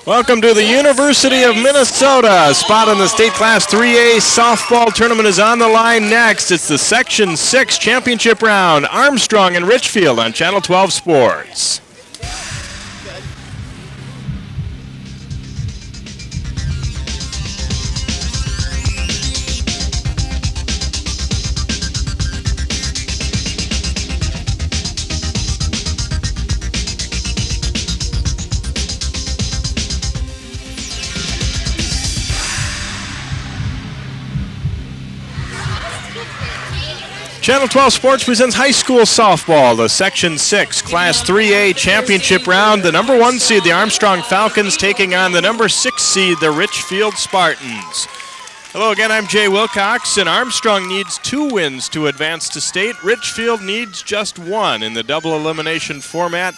Welcome to the University of Minnesota. A spot in the state class 3A softball tournament is on the line next. It's the Section 6 championship round. Armstrong and Richfield on Channel 12 Sports. Channel 12 Sports presents high school softball, the Section 6 Class 3A championship round. The number 1 seed, the Armstrong Falcons, taking on the number 6 seed, the Richfield Spartans. Hello again, I'm Jay Wilcox, and Armstrong needs 2 wins to advance to state. Richfield needs just 1 in the double elimination format.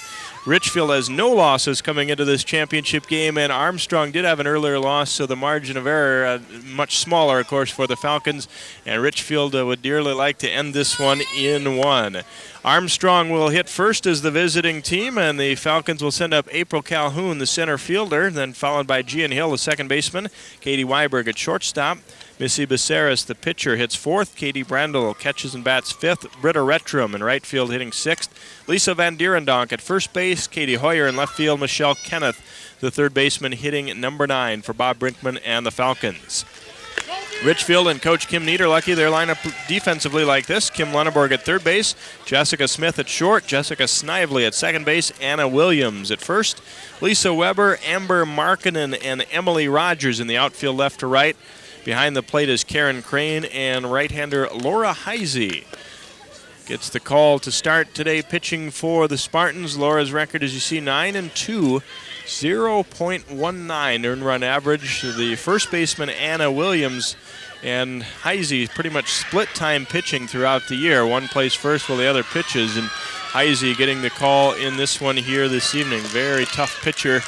Richfield has no losses coming into this championship game, and Armstrong did have an earlier loss, so the margin of error much smaller, of course, for the Falcons. And Richfield would dearly like to end this one in 1. Armstrong will hit first as the visiting team, and the Falcons will send up April Calhoun, the center fielder, then followed by Gian Hill, the second baseman, Katie Weiberg at shortstop. Missy Becerras, the pitcher, hits 4th. Katie Brandel catches and bats 5th. Britta Rettrum in right field hitting 6th. Lisa Van Dierendonk at first base. Katie Hoyer in left field. Michelle Kenneth, the third baseman, hitting number 9 for Bob Brinkman and the Falcons. Richfield and Coach Kim Niederlucky, their lineup defensively like this. Kim Lunneborg at third base, Jessica Smith at short, Jessica Snively at second base, Anna Williams at first, Lisa Weber, Amber Markkinen, and Emily Rogers in the outfield left to right. Behind the plate is Karen Crane and right-hander Laura Heisey. Gets the call to start today pitching for the Spartans. Laura's record, as you see, 9-2, 0.19 earned run average. The first baseman, Anna Williams, and Heisey pretty much split time pitching throughout the year. One plays first while the other pitches, and Heisey getting the call in this one here this evening. Very tough pitcher.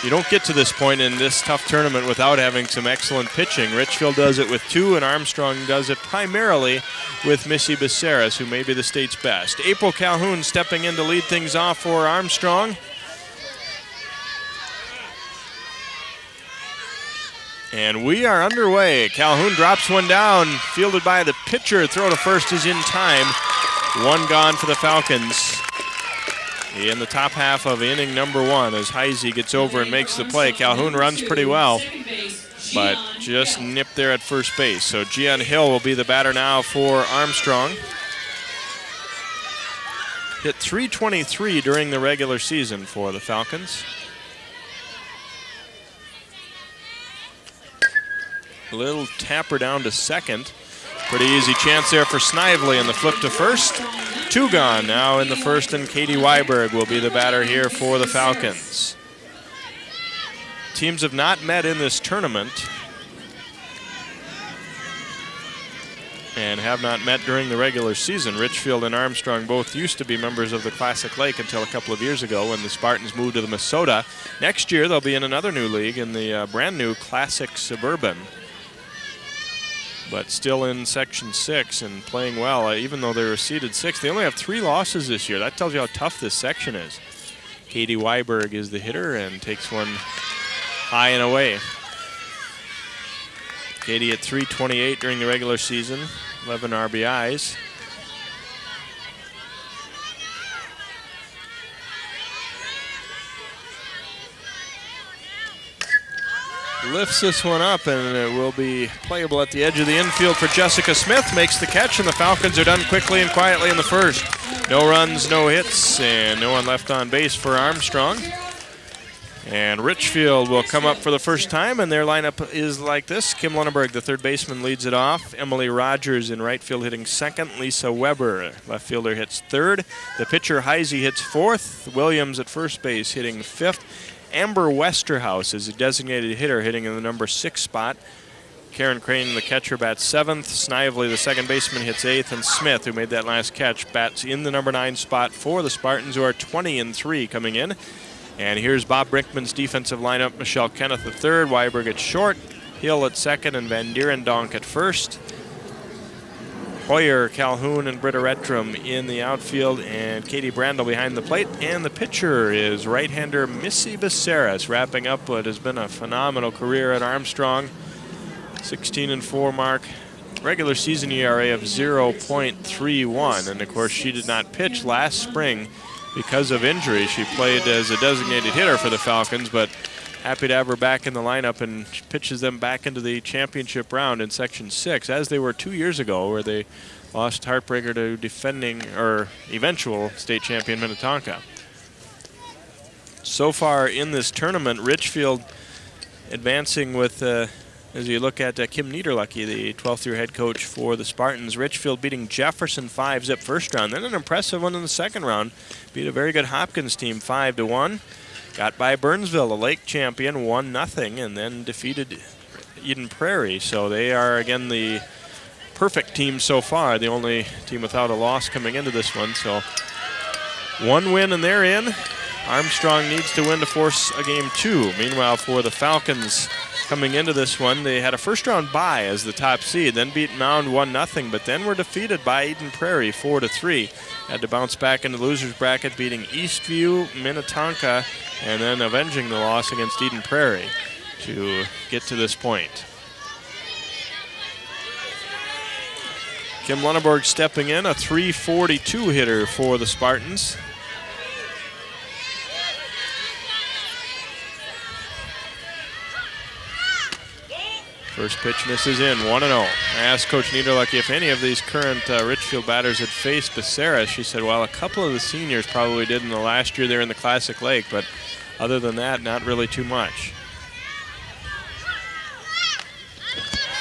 You don't get to this point in this tough tournament without having some excellent pitching. Richfield does it with 2, and Armstrong does it primarily with Missy Becerras, who may be the state's best. April Calhoun stepping in to lead things off for Armstrong. And we are underway. Calhoun drops one down, fielded by the pitcher. Throw to first is in time. 1 gone for the Falcons in the top half of inning number 1 as Heisey gets over and makes the play. Calhoun runs pretty well, but just nipped there at first base. So Gian Hill will be the batter now for Armstrong. Hit .323 during the regular season for the Falcons. A little tapper down to second. Pretty easy chance there for Snively in the flip to first. 2 gone now in the first, and Katie Weiberg will be the batter here for the Falcons. Teams have not met in this tournament and have not met during the regular season. Richfield and Armstrong both used to be members of the Classic Lake until a couple of years ago when the Spartans moved to the Minnesota. Next year they'll be in another new league, in the brand new Classic Suburban. But still in Section 6 and playing well, even though they were seeded 6th. They only have 3 losses this year. That tells you how tough this section is. Katie Weiberg is the hitter and takes one high and away. Katie at .328 during the regular season, 11 RBIs. Lifts this one up, and it will be playable at the edge of the infield for Jessica Smith. Makes the catch, and the Falcons are done quickly and quietly in the first. No runs, no hits, and no one left on base for Armstrong. And Richfield will come up for the first time, and their lineup is like this. Kim Lunneberg, the third baseman, leads it off. Emily Rogers in right field hitting 2nd. Lisa Weber, left fielder, hits 3rd. The pitcher, Heisey, hits 4th. Williams at first base hitting 5th. Amber Westerhouse is a designated hitter, hitting in the number 6 spot. Karen Crane, the catcher, bats 7th. Snively, the second baseman, hits 8th. And Smith, who made that last catch, bats in the number 9 spot for the Spartans, who are 20-3 coming in. And here's Bob Brinkman's defensive lineup. Michelle Kenneth at third, Weiberg at short, Hill at second, and Van Dierendonk at first. Hoyer, Calhoun, and Britta Rettrum in the outfield, and Katie Brandel behind the plate. And the pitcher is right-hander Missy Becerras, wrapping up what has been a phenomenal career at Armstrong. 16-4 mark, regular season ERA of 0.31. And of course, she did not pitch last spring because of injury. She played as a designated hitter for the Falcons, but happy to have her back in the lineup, and pitches them back into the championship round in Section 6, as they were 2 years ago, where they lost heartbreaker to defending or eventual state champion Minnetonka. So far in this tournament, Richfield advancing with, as you look at Kim Niederlucky, the 12th-year head coach for the Spartans. Richfield beating Jefferson 5-zip first round, then an impressive one in the second round. Beat a very good Hopkins team 5-1. Got by Burnsville, a Lake champion, 1-0, and then defeated Eden Prairie. So they are, again, the perfect team so far, the only team without a loss coming into this one. So one win and they're in. Armstrong needs to win to force a game 2. Meanwhile, for the Falcons coming into this one, they had a first-round bye as the top seed, then beat Mound 1-0, but then were defeated by Eden Prairie 4-3. Had to bounce back into the loser's bracket, beating Eastview, Minnetonka, and then avenging the loss against Eden Prairie to get to this point. Kim Lunneborg stepping in, a .342 hitter for the Spartans. First pitch misses in, 1-0. I asked Coach Niederlucky if any of these current Richfield batters had faced Becerras. She said, well, a couple of the seniors probably did in the last year there in the Classic Lake, but other than that, not really too much.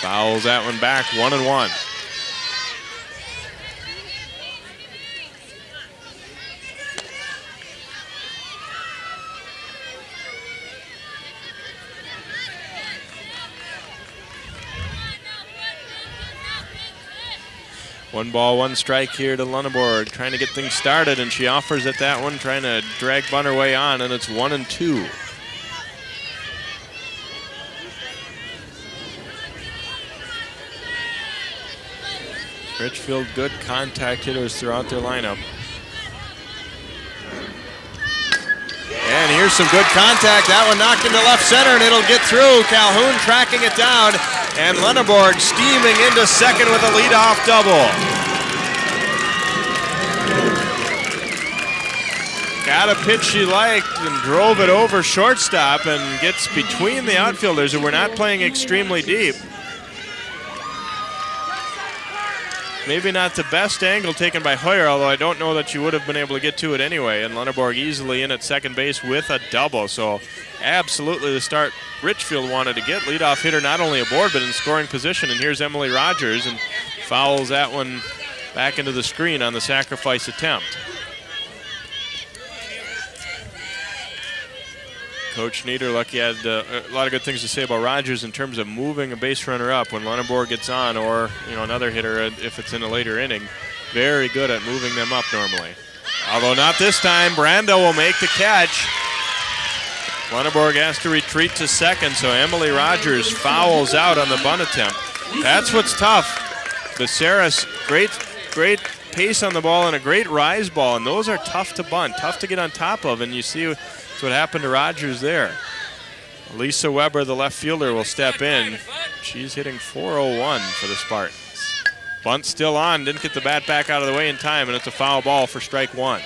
Fouls that one back, 1-1. One ball, one strike here to Lunneborg, trying to get things started, and she offers at that one, trying to drag Bunner way on, and it's 1-2. Richfield, good contact hitters throughout their lineup. And here's some good contact. That one knocked into left center, and it'll get through. Calhoun tracking it down, and Lunneborg steaming into second with a leadoff double. Got a pitch she liked and drove it over shortstop and gets between the outfielders who were not playing extremely deep. Maybe not the best angle taken by Hoyer, although I don't know that she would have been able to get to it anyway. And Lunneborg easily in at second base with a double. So absolutely the start Richfield wanted to get. Leadoff hitter not only aboard, but in scoring position. And here's Emily Rogers, and fouls that one back into the screen on the sacrifice attempt. Coach Niederlucky had a lot of good things to say about Rogers in terms of moving a base runner up when Lunneborg gets on, or another hitter if it's in a later inning. Very good at moving them up normally. Although not this time. Brando will make the catch. Lunneborg has to retreat to second, so Emily Rogers fouls out on the bunt attempt. That's what's tough. Becerras, great pace on the ball and a great rise ball, and those are tough to bunt, tough to get on top of, and you see that's what happened to Rogers there. Lisa Weber, the left fielder, will step in. She's hitting .401 for the Spartans. Bunt still on, didn't get the bat back out of the way in time, and it's a foul ball for strike one.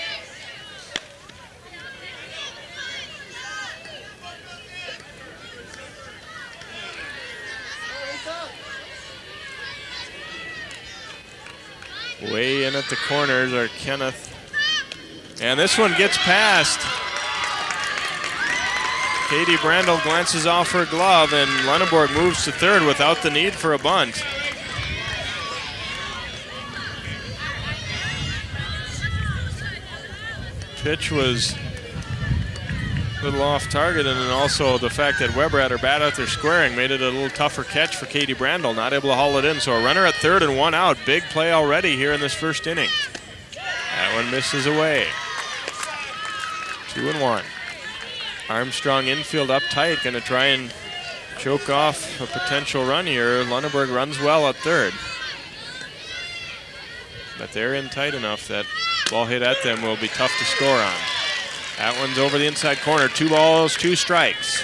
Way in at the corners are Kenneth. And this one gets past. Katie Brandel glances off her glove, and Lunneborg moves to third without the need for a bunt. Pitch was a little off target, and then also the fact that Weber had her bat out there squaring made it a little tougher catch for Katie Brandel, not able to haul it in. So a runner at third and one out. Big play already here in this first inning. That one misses away. 2-1. Armstrong infield up tight, going to try and choke off a potential run here. Lunneborg runs well at third. but they're in tight enough that ball hit at them will be tough to score on. That one's over the inside corner. 2 balls, 2 strikes.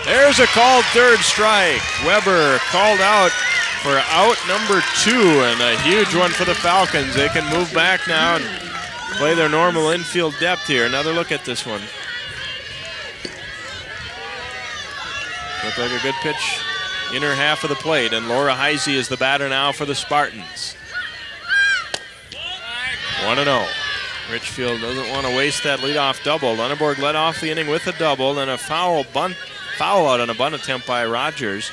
There's a called third strike. Weber called out for out number 2, and a huge one for the Falcons. They can move back now and play their normal infield depth here. Another look at this one. Looked like a good pitch, inner half of the plate, and Laura Heisey is the batter now for the Spartans. 1-0. Richfield doesn't want to waste that leadoff double. Lunenburg led off the inning with a double, and a foul out on a bunt attempt by Rogers.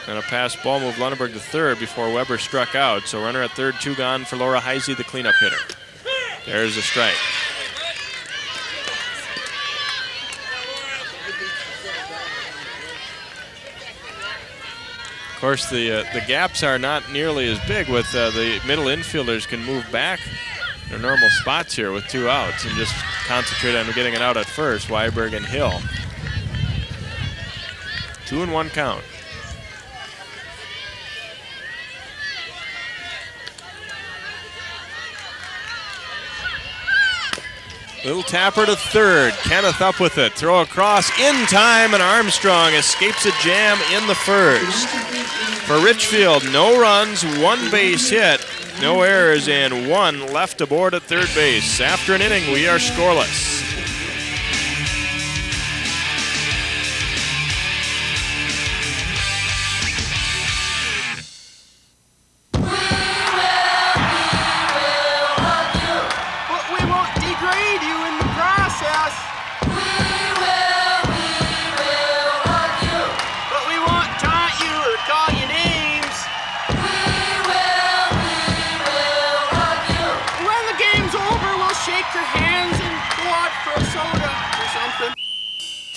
And a pass ball moved Lunenburg to third before Weber struck out. So runner at third, 2 gone for Laura Heisey, the cleanup hitter. There's a strike. Of course, the gaps are not nearly as big with the middle infielders can move back their normal spots here with 2 outs and just concentrate on getting it out at first, Weiberg and Hill. 2-1 count. Little tapper to third. Kenneth up with it. Throw across in time, and Armstrong escapes a jam in the first. For Richfield, no runs, 1 base hit, no errors, and 1 left aboard at third base. After an inning, we are scoreless.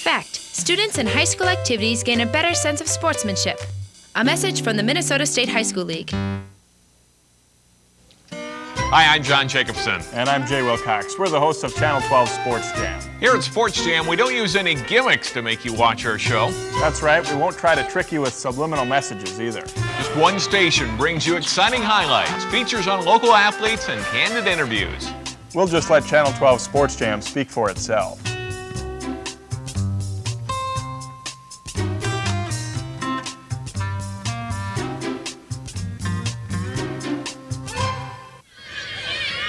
Fact: students in high school activities gain a better sense of sportsmanship. A message from the Minnesota State High School League. Hi, I'm John Jacobson. And I'm Jay Wilcox. We're the hosts of Channel 12 Sports Jam. Here at Sports Jam, we don't use any gimmicks to make you watch our show. That's right. We won't try to trick you with subliminal messages either. Just one station brings you exciting highlights, features on local athletes, and candid interviews. We'll just let Channel 12 Sports Jam speak for itself.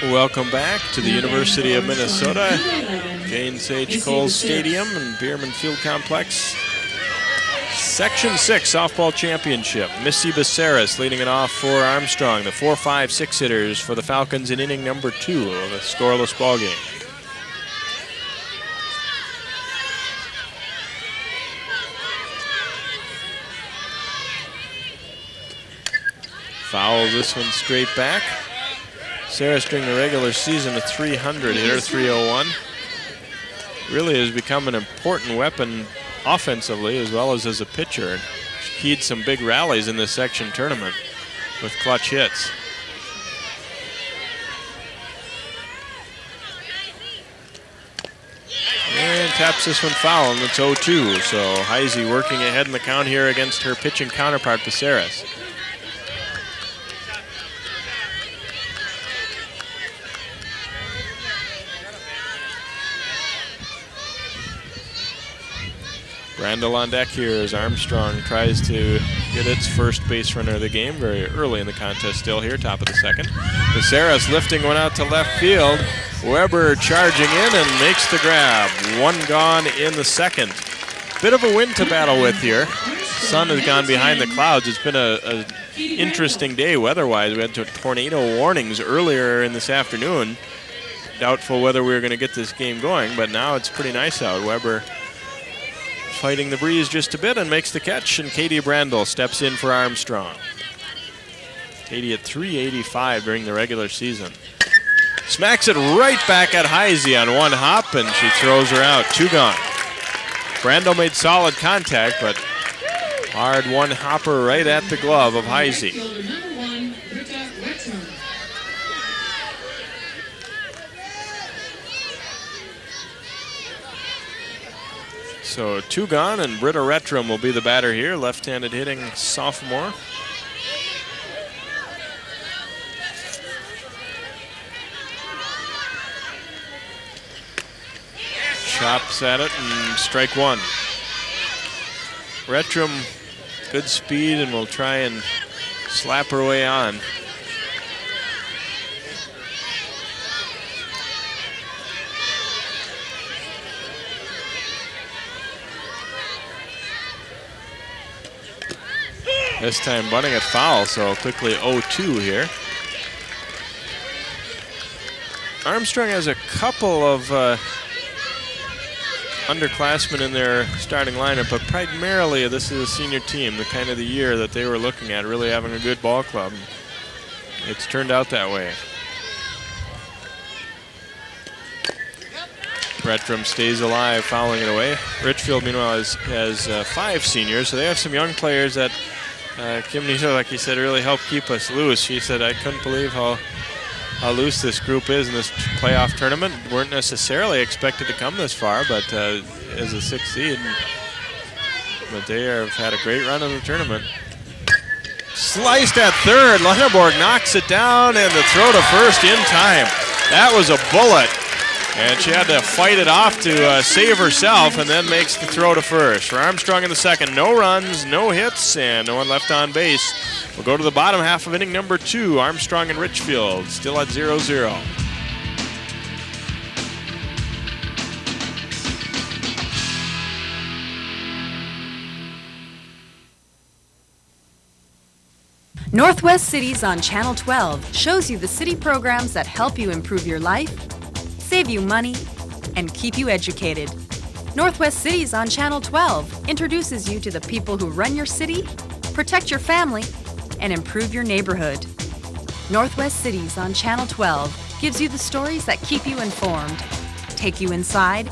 Welcome back to the University of Minnesota, James H. Cole Stadium and Bierman Field Complex. Section 6 softball championship. Missy Becerras leading it off for Armstrong. The 4-5-6 hitters for the Falcons in inning number 2 of a scoreless ball game. Foul this one straight back. Becerras during the regular season a 300 hitter, 301. Really has become an important weapon offensively as well as a pitcher. She keyed some big rallies in this section tournament with clutch hits. And taps this one foul, and it's 0-2. So Heisey working ahead in the count here against her pitching counterpart, Becerras. Randall on deck here as Armstrong tries to get its first base runner of the game very early in the contest still here, top of the second. Becerras lifting one out to left field. Weber charging in and makes the grab. 1 gone in the second. Bit of a wind to battle with here. Sun has gone behind the clouds. It's been a interesting day weather-wise. We had tornado warnings earlier in this afternoon. Doubtful whether we were going to get this game going, but now it's pretty nice out. Weber fighting the breeze just a bit and makes the catch, and Katie Brandel steps in for Armstrong. Katie at 385 during the regular season. Smacks it right back at Heisey on 1 hop, and she throws her out. 2 gone. Brandel made solid contact, but hard 1 hopper right at the glove of Heisey. So two gone, and Britta Retrum will be the batter here, left-handed hitting sophomore. Chops at it and strike one. Retrum, good speed, and will try and slap her way on. This time bunting it foul, so quickly 0-2 here. Armstrong has a couple of underclassmen in their starting lineup, but primarily this is a senior team, the kind of the year that they were looking at, really having a good ball club. It's turned out that way. Retrum stays alive, fouling it away. Richfield, meanwhile, has 5 seniors, so they have some young players that Kim Nito, like he said, really helped keep us loose. She said, I couldn't believe how loose this group is in this playoff tournament. Weren't necessarily expected to come this far, but as a 6th seed, but they have had a great run in the tournament. Sliced at third. Lunneborg knocks it down, and the throw to first in time. That was a bullet, and she had to fight it off to save herself, and then makes the throw to first. For Armstrong in the second, no runs, no hits, and no one left on base. We'll go to the bottom half of inning number 2. Armstrong and Richfield still at 0-0. Northwest Cities on Channel 12 shows you the city programs that help you improve your life, save you money, and keep you educated. Northwest Cities on Channel 12 introduces you to the people who run your city, protect your family, and improve your neighborhood. Northwest Cities on Channel 12 gives you the stories that keep you informed, take you inside,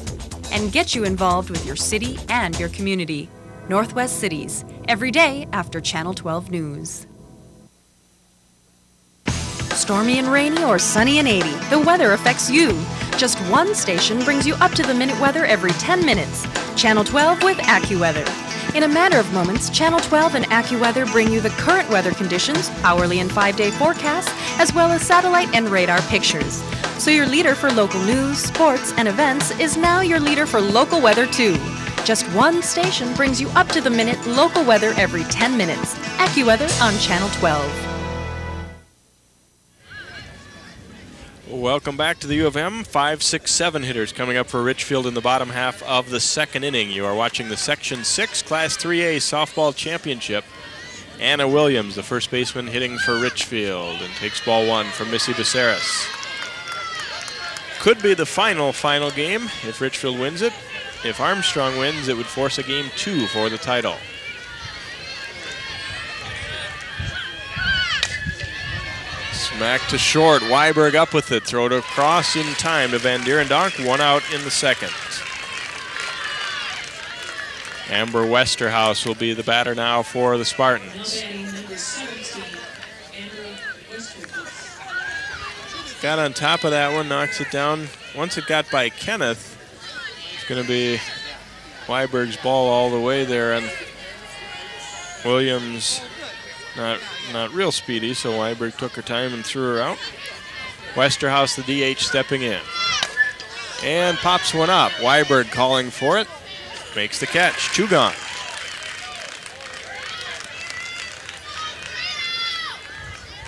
and get you involved with your city and your community. Northwest Cities, every day after Channel 12 News. Stormy and rainy or sunny and 80, the weather affects you. Just one station brings you up-to-the-minute weather every 10 minutes. Channel 12 with AccuWeather. In a matter of moments, Channel 12 and AccuWeather bring you the current weather conditions, hourly and 5-day forecasts, as well as satellite and radar pictures. So your leader for local news, sports, and events is now your leader for local weather too. Just one station brings you up-to-the-minute local weather every 10 minutes. AccuWeather on Channel 12. Welcome back to the U of M. 5, 6, 7 hitters coming up for Richfield in the bottom half of the second inning. You are watching the Section 6 Class 3A Softball Championship. Anna Williams, the first baseman, hitting for Richfield, and takes ball 1 from Missy Becerras. Could be the final game if Richfield wins it. If Armstrong wins, it would force a game 2 for the title. Smack to short. Weiberg up with it. Throw to cross in time to Van Dierendonk. 1 out in the second. Amber Westerhouse will be the batter now for the Spartans. Got on top of that one, knocks it down. Once it got by Kenneth, it's going to be Weiberg's ball all the way there, and Williams not real speedy, so Weiberg took her time and threw her out. Westerhouse, the DH, stepping in. And pops one up. Weiberg calling for it. Makes the catch. 2 gone.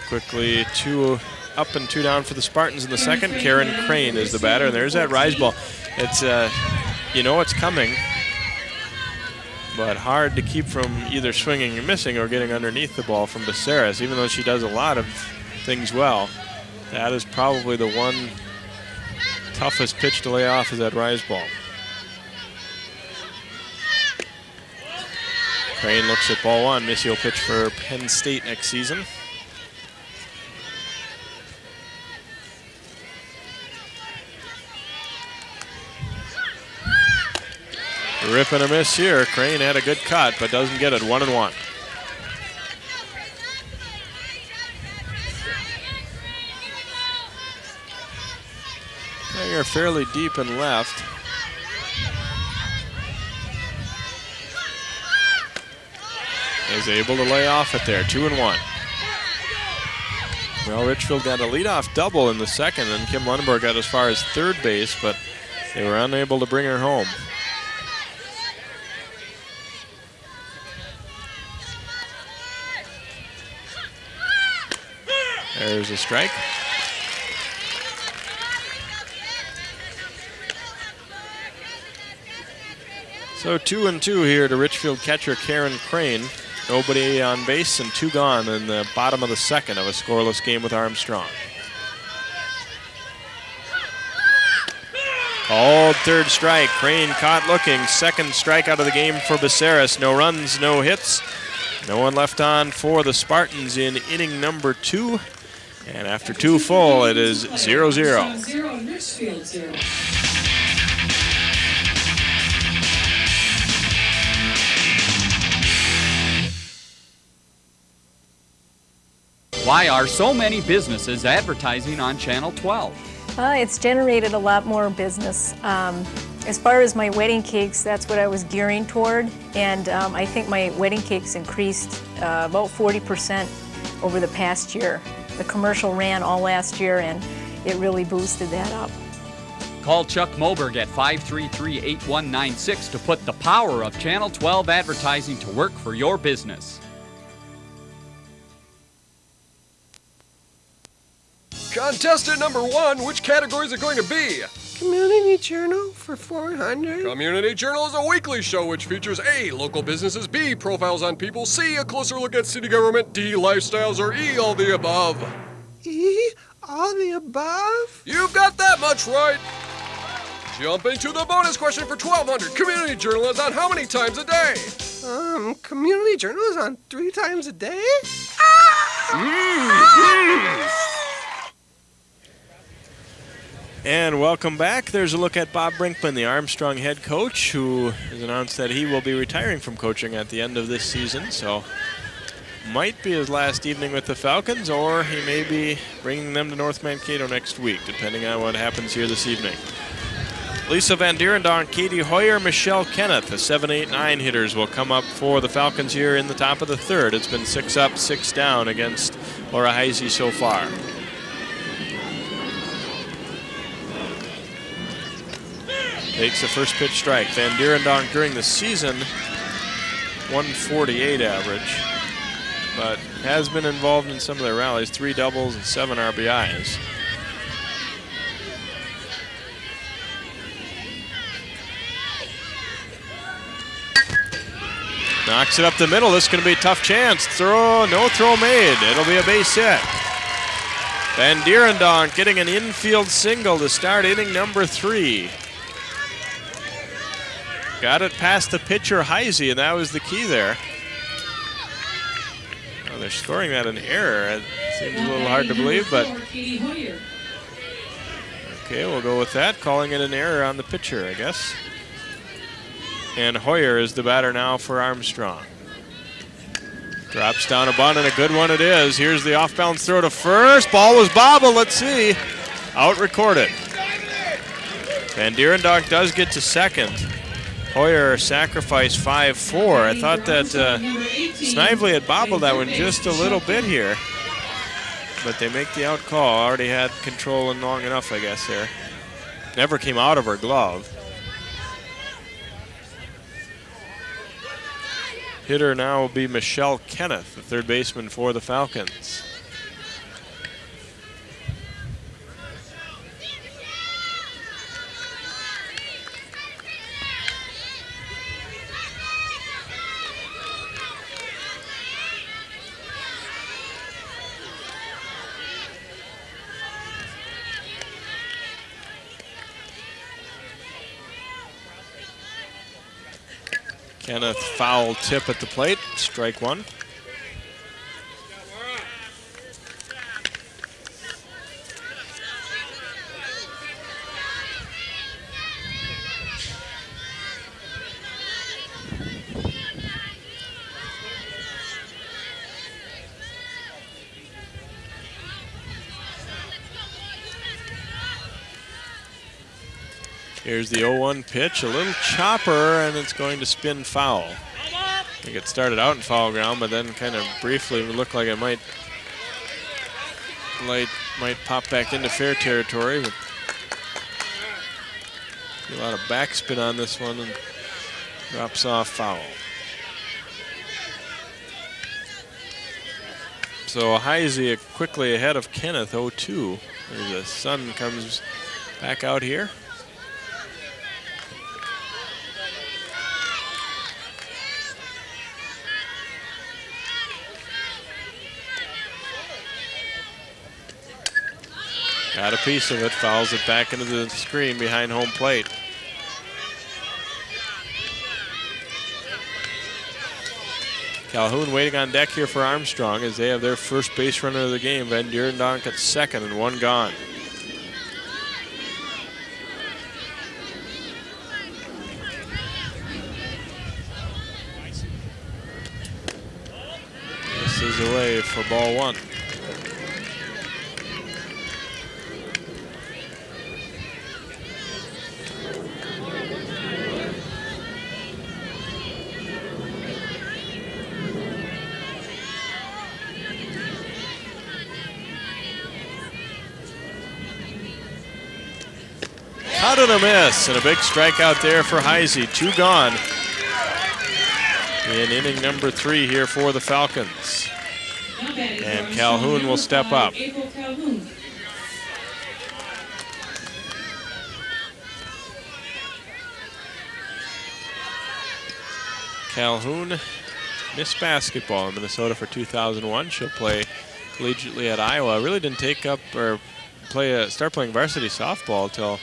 Quickly 2 up and 2 down for the Spartans in the second. Karen Crane is the batter, and there's that rise ball. It's, you know it's coming, but hard to keep from either swinging and missing or getting underneath the ball from Becerras. Even though she does a lot of things well, that is probably the one toughest pitch to lay off, is that rise ball. Crane looks at ball 1. Missy will pitch for Penn State next season. Rip and a miss here. Crane had a good cut, but doesn't get it. 1-1. They are fairly deep and left. is able to lay off it there, 2-1. Well, Richfield got a leadoff double in the second, and Kim Lunenborg got as far as third base, but they were unable to bring her home. There's a strike. So 2-2 here to Richfield catcher Karen Crane. Nobody on base and 2 gone in the bottom of the second of a scoreless game with Armstrong. Called third strike. Crane caught looking. Second strike out of the game for Becerris. No runs, no hits. No one left on for the Spartans in inning number 2. And after 2 full, it is 0-0. Why are so many businesses advertising on Channel 12? It's generated a lot more business. As far as my wedding cakes, that's what I was gearing toward, and I think my wedding cakes increased about 40% over the past year. The commercial ran all last year, and it really boosted that up. Call Chuck Moberg at 533-8196 to put the power of Channel 12 advertising to work for your business. Contestant number 1, which category is it going to be? Community Journal for 400. Community Journal is a weekly show which features A, local businesses, B, profiles on people, C, a closer look at city government, D, lifestyles, or E, all the above. E, all the above? You've got that much right. Jumping to the bonus question for 1,200. Community Journal is on how many times a day? Community Journal is on 3 times a day? And welcome back. There's a look at Bob Brinkman, the Armstrong head coach, who has announced that he will be retiring from coaching at the end of this season. So might be his last evening with the Falcons, or he may be bringing them to North Mankato next week, depending on what happens here this evening. Lisa Van Dierendonk, Katie Hoyer, Michelle Kenneth, the 7, 8, 9 hitters will come up for the Falcons here in the top of the third. It's been 6 up, 6 down against Laura Heisey so far. Takes the first pitch strike. Van Dierendonk during the season, 148 average, but has been involved in some of their rallies, 3 doubles and 7 RBIs. Knocks it up the middle. This is going to be a tough chance. No throw made. It'll be a base hit. Van Dierendonk getting an infield single to start inning number 3. Got it past the pitcher, Heisey, and that was the key there. Oh, they're scoring that an error. It seems a little hard to believe, but okay, we'll go with that. Calling it an error on the pitcher, I guess. And Hoyer is the batter now for Armstrong. Drops down a bunt, and a good one it is. Here's the off-balance throw to first. Ball was bobbled. Let's see. Out recorded. Van Dierendonk does get to second. Hoyer sacrificed 5-4. I thought that Snively had bobbled that one just a little bit here. But they make the out call. Already had control in long enough, I guess, there. Never came out of her glove. Hitter now will be Michelle Kenneth, the third baseman for the Falcons. Kenneth foul tip at the plate, strike 1. Here's the 0-1 pitch, a little chopper, and it's going to spin foul. think it started out in foul ground, but then kind of briefly looked like it might pop back into fair territory. But a lot of backspin on this one and drops off foul. So Heisey quickly ahead of Kenneth, 0-2. The sun comes back out here. Got a piece of it, fouls it back into the screen behind home plate. Calhoun waiting on deck here for Armstrong as they have their first base runner of the game. Van Dierendonk at second and one gone. This is away for ball one. Out of the miss, and a big strikeout there for Heisey. 2 gone in inning number 3 here for the Falcons. And Calhoun will step up. Calhoun missed basketball in Minnesota for 2001. She'll play collegiately at Iowa. Really didn't take up or start playing varsity softball until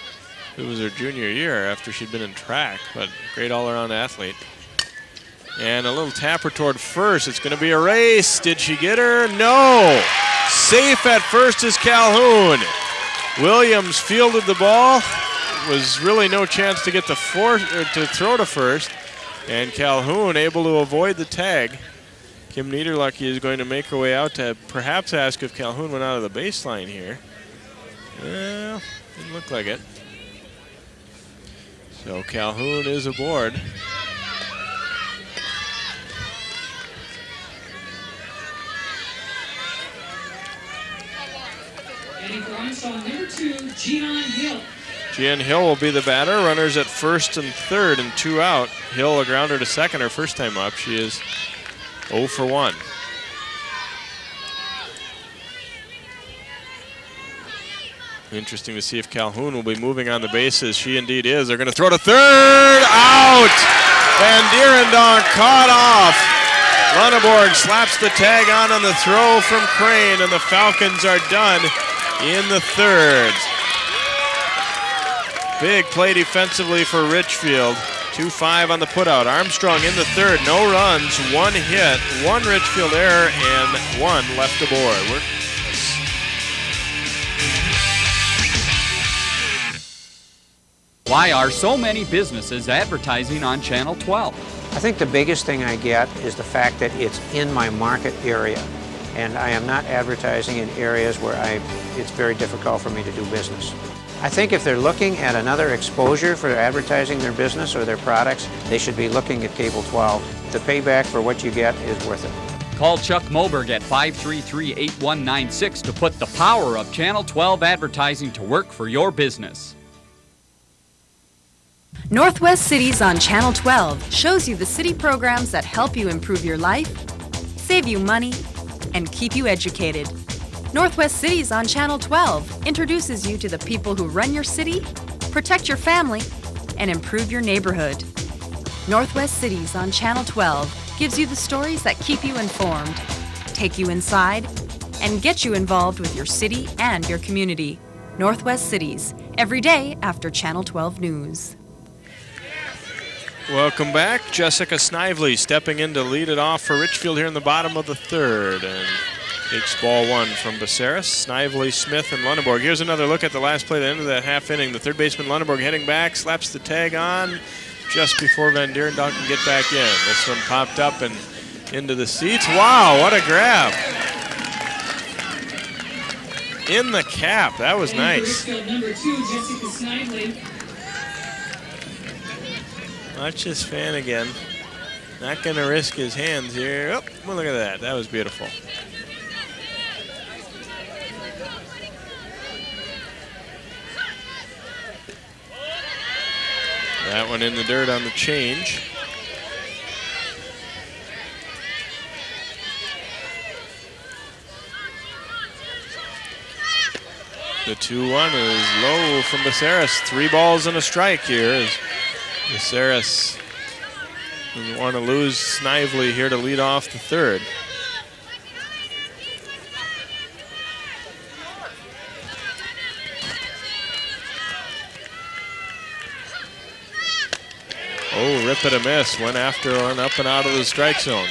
it was her junior year after she'd been in track, but great all-around athlete. And a little tapper toward first. It's going to be a race. Did she get her? No. Safe at first is Calhoun. Williams fielded the ball. Was really no chance to get to throw to first. And Calhoun able to avoid the tag. Kim Niederlucky is going to make her way out to perhaps ask if Calhoun went out of the baseline here. Well, didn't look like it. So Calhoun is aboard. Heading for Armstrong, number 2, Gian Hill. Gian Hill will be the batter. Runners at first and third and 2 out. Hill a grounder to second her first time up. She is 0 for 1. Interesting to see if Calhoun will be moving on the bases. She indeed is. They're going to throw to third. Out! Van Dierendonk caught off. Lunneborg slaps the tag on the throw from Crane, and the Falcons are done in the third. Big play defensively for Richfield. 2-5 on the putout. Armstrong in the third. No runs, 1 hit, 1 Richfield error, and 1 left aboard. Why are so many businesses advertising on Channel 12? I think the biggest thing I get is the fact that it's in my market area, and I am not advertising in areas where it's very difficult for me to do business. I think if they're looking at another exposure for advertising their business or their products, they should be looking at Cable 12. The payback for what you get is worth it. Call Chuck Moberg at 533-8196 to put the power of Channel 12 advertising to work for your business. Northwest Cities on Channel 12 shows you the city programs that help you improve your life, save you money, and keep you educated. Northwest Cities on Channel 12 introduces you to the people who run your city, protect your family, and improve your neighborhood. Northwest Cities on Channel 12 gives you the stories that keep you informed, take you inside, and get you involved with your city and your community. Northwest Cities, every day after Channel 12 News. Welcome back. Jessica Snively stepping in to lead it off for Richfield here in the bottom of the third. And takes ball 1 from Becerra, Snively, Smith, and Lunneborg. Here's another look at the last play at the end of that half inning. The third baseman Lunneborg heading back, slaps the tag on just before Van Dierendonk can get back in. This one popped up and into the seats. Wow, what a grab. In the cap. That was nice. Number 2, Jessica Snively. Watch this fan again. Not going to risk his hands here. Oh, well, look at that. That was beautiful. That one in the dirt on the change. The 2-1 is low from Becerris. 3 balls and a strike here as Becerris doesn't want to lose Snively here to lead off the third. Oh, rip it a miss. Went after one up and out of the strike zone.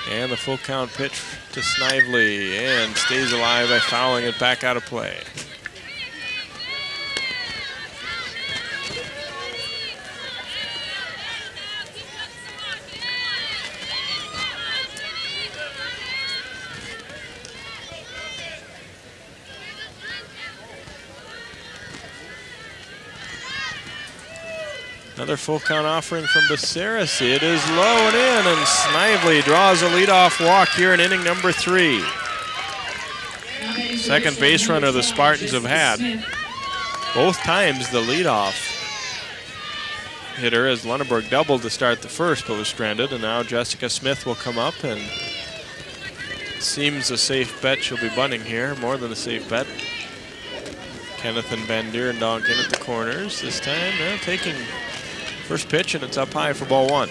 And the full count pitch to Snively, and stays alive by fouling it back out of play. Another full count offering from Becerris. It is low and in, and Snively draws a leadoff walk here in inning number 3. Second base runner the Spartans have had. Both times the leadoff hitter, as Lunenburg doubled to start the first but was stranded, and now Jessica Smith will come up, and it seems a safe bet. She'll be bunting here, more than a safe bet. Kenneth and Van Dierendonk in at the corners. This time taking first pitch, and it's up high for ball 1.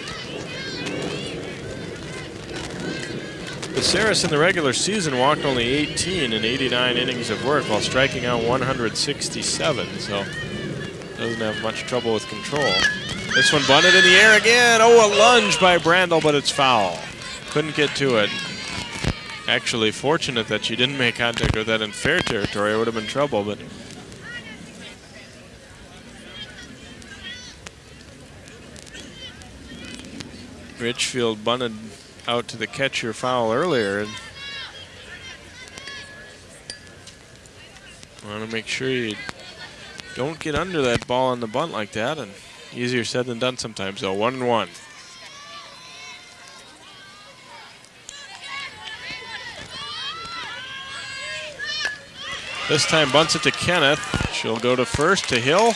Becerris in the regular season walked only 18 in 89 innings of work while striking out 167, so doesn't have much trouble with control. This one bunted in the air again. Oh, a lunge by Brandel, but it's foul. Couldn't get to it. Actually fortunate that she didn't make contact with that in fair territory. It would have been trouble, but Richfield bunted out to the catcher foul earlier, and want to make sure you don't get under that ball on the bunt like that, and easier said than done sometimes. So 1-1. This time bunts it to Kenneth. She'll go to first to Hill,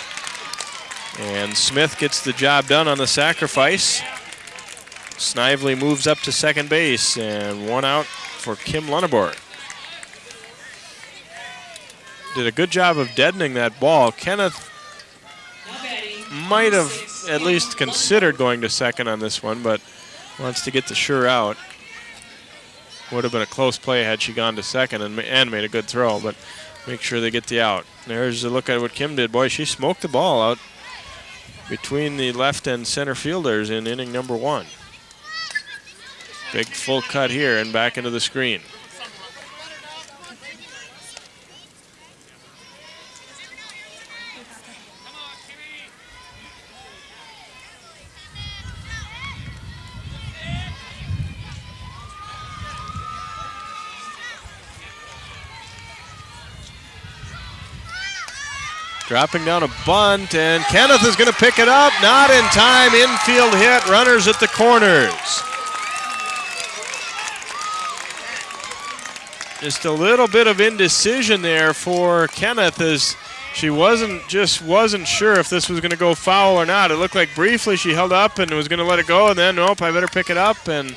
and Smith gets the job done on the sacrifice. Snively moves up to second base, and 1 out for Kim Lunenburg. Did a good job of deadening that ball. Kenneth might have at least considered going to second on this one, but wants to get the sure out. Would have been a close play had she gone to second and made a good throw, but make sure they get the out. There's a look at what Kim did. Boy, she smoked the ball out between the left and center fielders in inning number 1. Big full cut here and back into the screen. Dropping down a bunt, and Kenneth is going to pick it up. Not in time. Infield hit. Runners at the corners. Just a little bit of indecision there for Kenneth, as she wasn't sure if this was going to go foul or not. It looked like briefly she held up and was going to let it go, and then nope, I better pick it up, and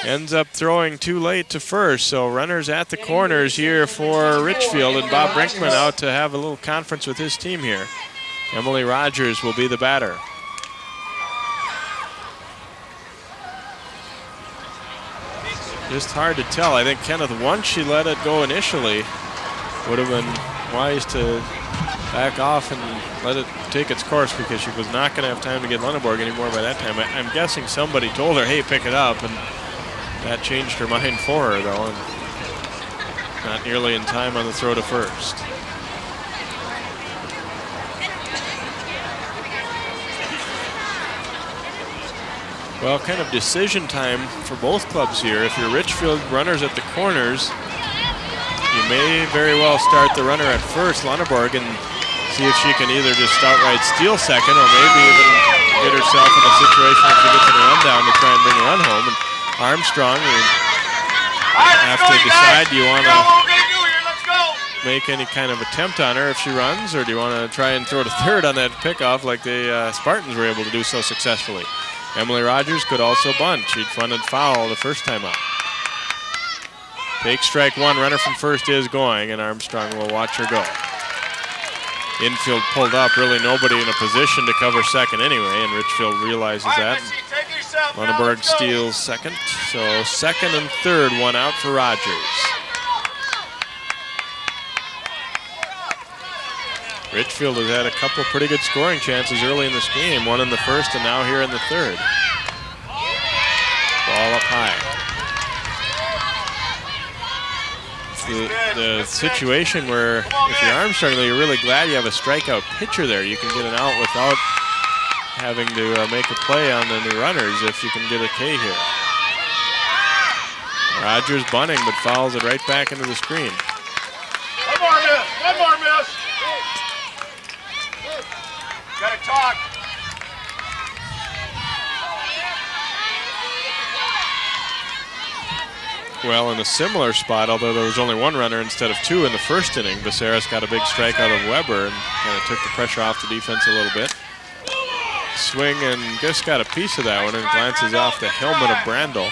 ends up throwing too late to first. So runners at the corners here for Richfield, and Bob Brinkman out to have a little conference with his team here. Emily Rogers will be the batter. Just hard to tell. I think Kenneth, once she let it go initially, would have been wise to back off and let it take its course, because she was not going to have time to get Lunenburg anymore by that time. I'm guessing somebody told her, hey, pick it up, and that changed her mind for her, though, and not nearly in time on the throw to first. Well, kind of decision time for both clubs here. If you're Richfield, runners at the corners, may very well start the runner at first, Lunneborg, and see if she can either just outright steal second or maybe even get herself in a situation if she gets in a rundown to try and bring a run home. And Armstrong, you have to decide, do you want to make any kind of attempt on her if she runs, or do you want to try and throw to third on that pickoff like the Spartans were able to do so successfully? Emily Rogers could also bunt. She'd fronted foul the first time out. Take strike one, runner from first is going, and Armstrong will watch her go. Infield pulled up, really nobody in a position to cover second anyway, and Richfield realizes that. Lunneborg steals second, so second and third, one out for Rogers. Richfield has had a couple pretty good scoring chances early in this game, one in the first and now here in the third. Ball up high. It's the situation where if you're Armstrong, you're really glad you have a strikeout pitcher there. You can get an out without having to make a play on the new runners if you can get a K here. Rogers bunting, but fouls it right back into the screen. One more miss, one more miss. Gotta talk. Well, in a similar spot, although there was only one runner instead of two in the first inning, Viseras got a big strike out of Weber and kind of took the pressure off the defense a little bit. Swing and just got a piece of that one and glances off the helmet of Brandel.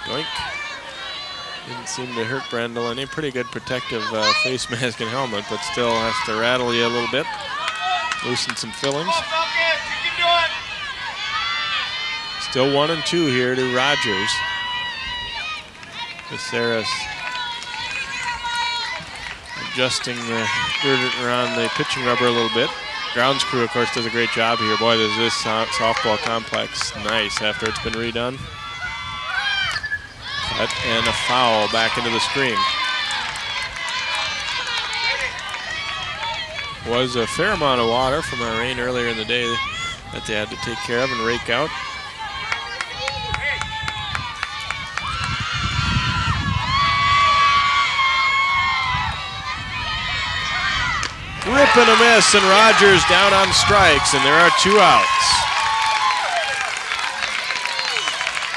Doink. Didn't seem to hurt Brandel any. Pretty good protective face mask and helmet, but still has to rattle you a little bit. Loosen some fillings. Still 1 and 2 here to Rogers. Viseras adjusting the girder around the pitching rubber a little bit. Grounds crew, of course, does a great job here. Boy, does this softball complex nice after it's been redone. Cut and a foul back into the screen. Was a fair amount of water from our rain earlier in the day that they had to take care of and rake out. Rip and a miss, and Rogers down on strikes, and there are 2 outs.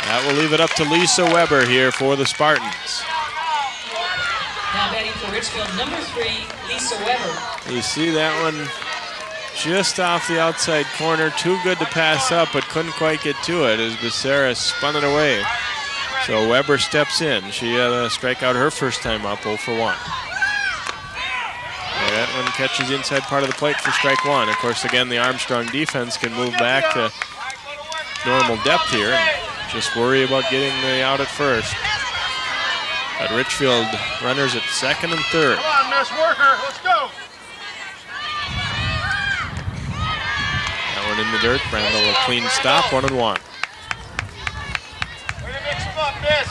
That will leave it up to Lisa Weber here for the Spartans. Now batting for Richfield, number 3, Lisa Weber. You see that one just off the outside corner. Too good to pass up, but couldn't quite get to it as Viseras spun it away. So Weber steps in. She had a strikeout her first time up, 0 for 1. That one catches the inside part of the plate for strike one. Of course, again, the Armstrong defense can move back to normal depth here and just worry about getting the out at first. But Richfield runners at second and third. Come on, Miss Worker, let's go. That one in the dirt. Brandel a clean stop, 1 and 1. Way to mix them up, Miss.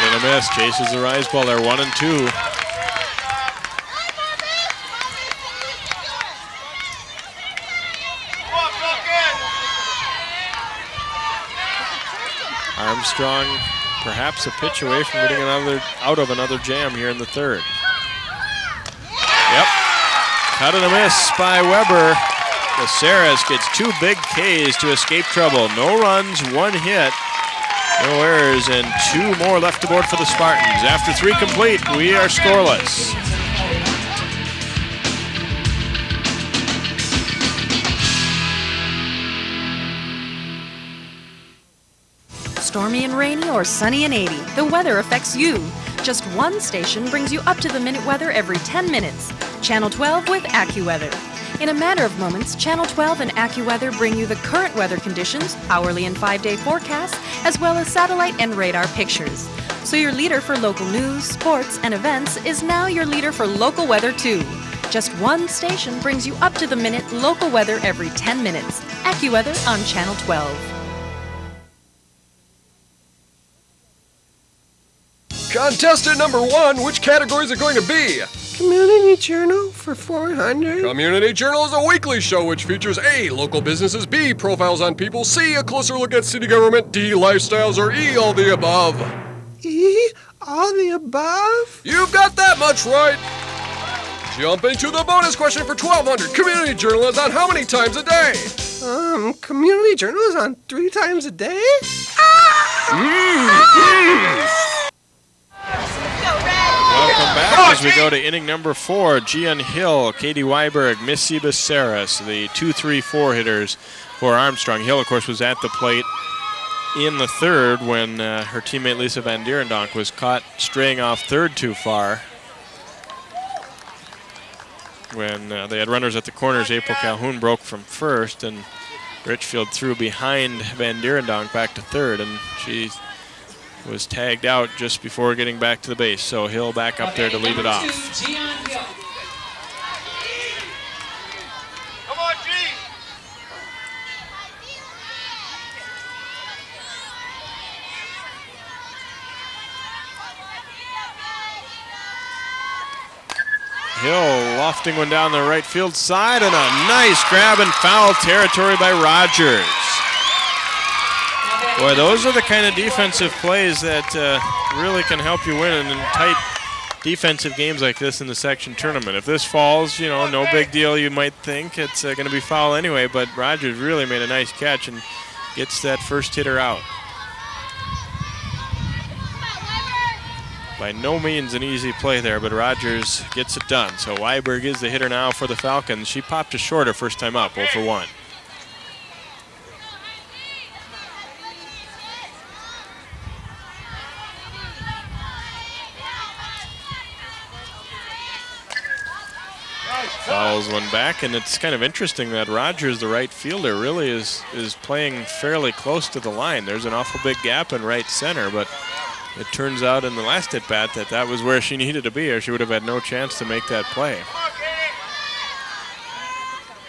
A miss, chases the rise ball there, 1 and 2. Armstrong perhaps a pitch away from getting out of another jam here in the third. Yep, cut and a miss by Weber. Viseras gets 2 big Ks to escape trouble. No runs, 1 hit. No errors, and 2 more left to board for the Spartans. After 3 complete, we are scoreless. Stormy and rainy or sunny and 80, the weather affects you. Just one station brings you up-to-the-minute weather every 10 minutes. Channel 12 with AccuWeather. In a matter of moments, Channel 12 and AccuWeather bring you the current weather conditions, hourly and 5-day forecasts, as well as satellite and radar pictures. So your leader for local news, sports, and events is now your leader for local weather too. Just one station brings you up-to-the-minute local weather every 10 minutes. AccuWeather on Channel 12. Contestant number 1, which category is it going to be? Community Journal for 400. Community Journal is a weekly show which features A, local businesses, B, profiles on people, C, a closer look at city government, D, lifestyles, or E, all the above. E, all the above? You've got that much right. Jumping to the bonus question for 1200. Community Journal is on how many times a day? Community Journal is on 3 times a day? Welcome back as we go to inning number 4. Gian Hill, Katie Weiberg, Missy Becerras, the 2-3-4 hitters for Armstrong. Hill, of course, was at the plate in the third when her teammate Lisa Van Dierendonk was caught straying off third too far. When they had runners at the corners, April Calhoun broke from first, and Richfield threw behind Van Dierendonk back to third, and she was tagged out just before getting back to the base. So Hill back up there to lead it off. Come on, G. Hill lofting one down the right field side, and a nice grab in foul territory by Rogers. Boy, those are the kind of defensive plays that really can help you win in tight defensive games like this in the section tournament. If this falls, you know, no big deal, you might think. It's going to be foul anyway, but Rogers really made a nice catch and gets that first hitter out. By no means an easy play there, but Rogers gets it done. So Weiberg is the hitter now for the Falcons. She popped a short her first time up, 0 for 1. Fouls one back, and it's kind of interesting that Rogers, the right fielder, really is playing fairly close to the line. There's an awful big gap in right center, but it turns out in the last at-bat that was where she needed to be, or she would have had no chance to make that play. You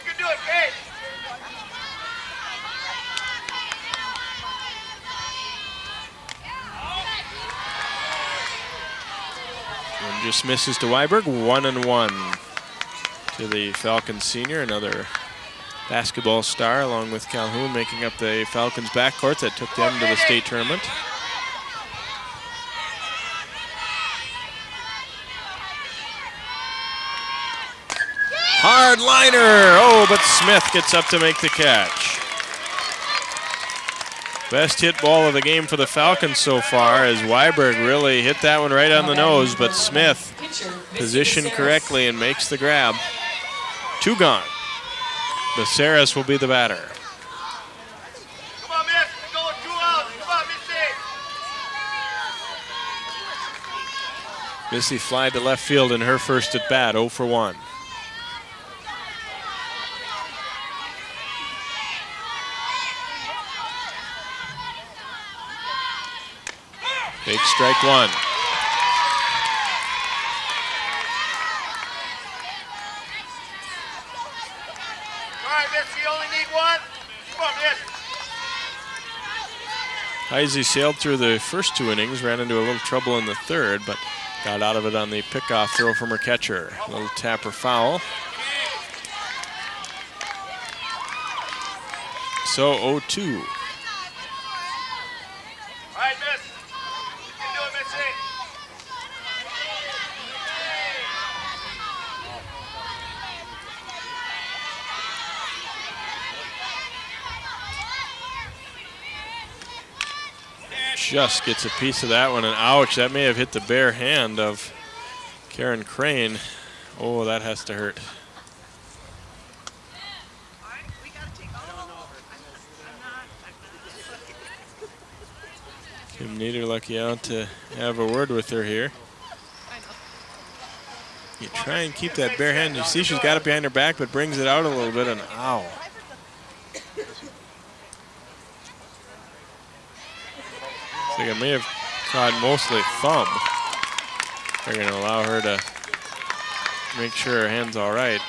can do it, Kate. And just misses to Weiberg, 1-1 to the Falcons senior, another basketball star, along with Calhoun, making up the Falcons backcourt that took them to the state tournament. Hard liner, oh, but Smith gets up to make the catch. Best hit ball of the game for the Falcons so far, as Weiberg really hit that one right on the nose, but Smith positioned correctly and makes the grab. 2 gone. Becerras will be the batter. Come on, miss. We're going 2 outs. Come on, Missy. Missy flied to left field in her first at bat, 0 for 1. Big strike 1. All right, miss. You only need 1. Come on, miss. Heisey sailed through the first 2 innings, ran into a little trouble in the third, but got out of it on the pickoff throw from her catcher. A little tapper foul. So 0-2. All right, miss. You can do it, Missy. Just gets a piece of that one, and ouch, that may have hit the bare hand of Karen Crane. Oh, that has to hurt. Kim Niederlucky out to have a word with her here. You try and keep that bare hand. You see she's got it behind her back, but brings it out a little bit, and ow. I think I may have caught mostly thumb. They're going to allow her to make sure her hand's all right.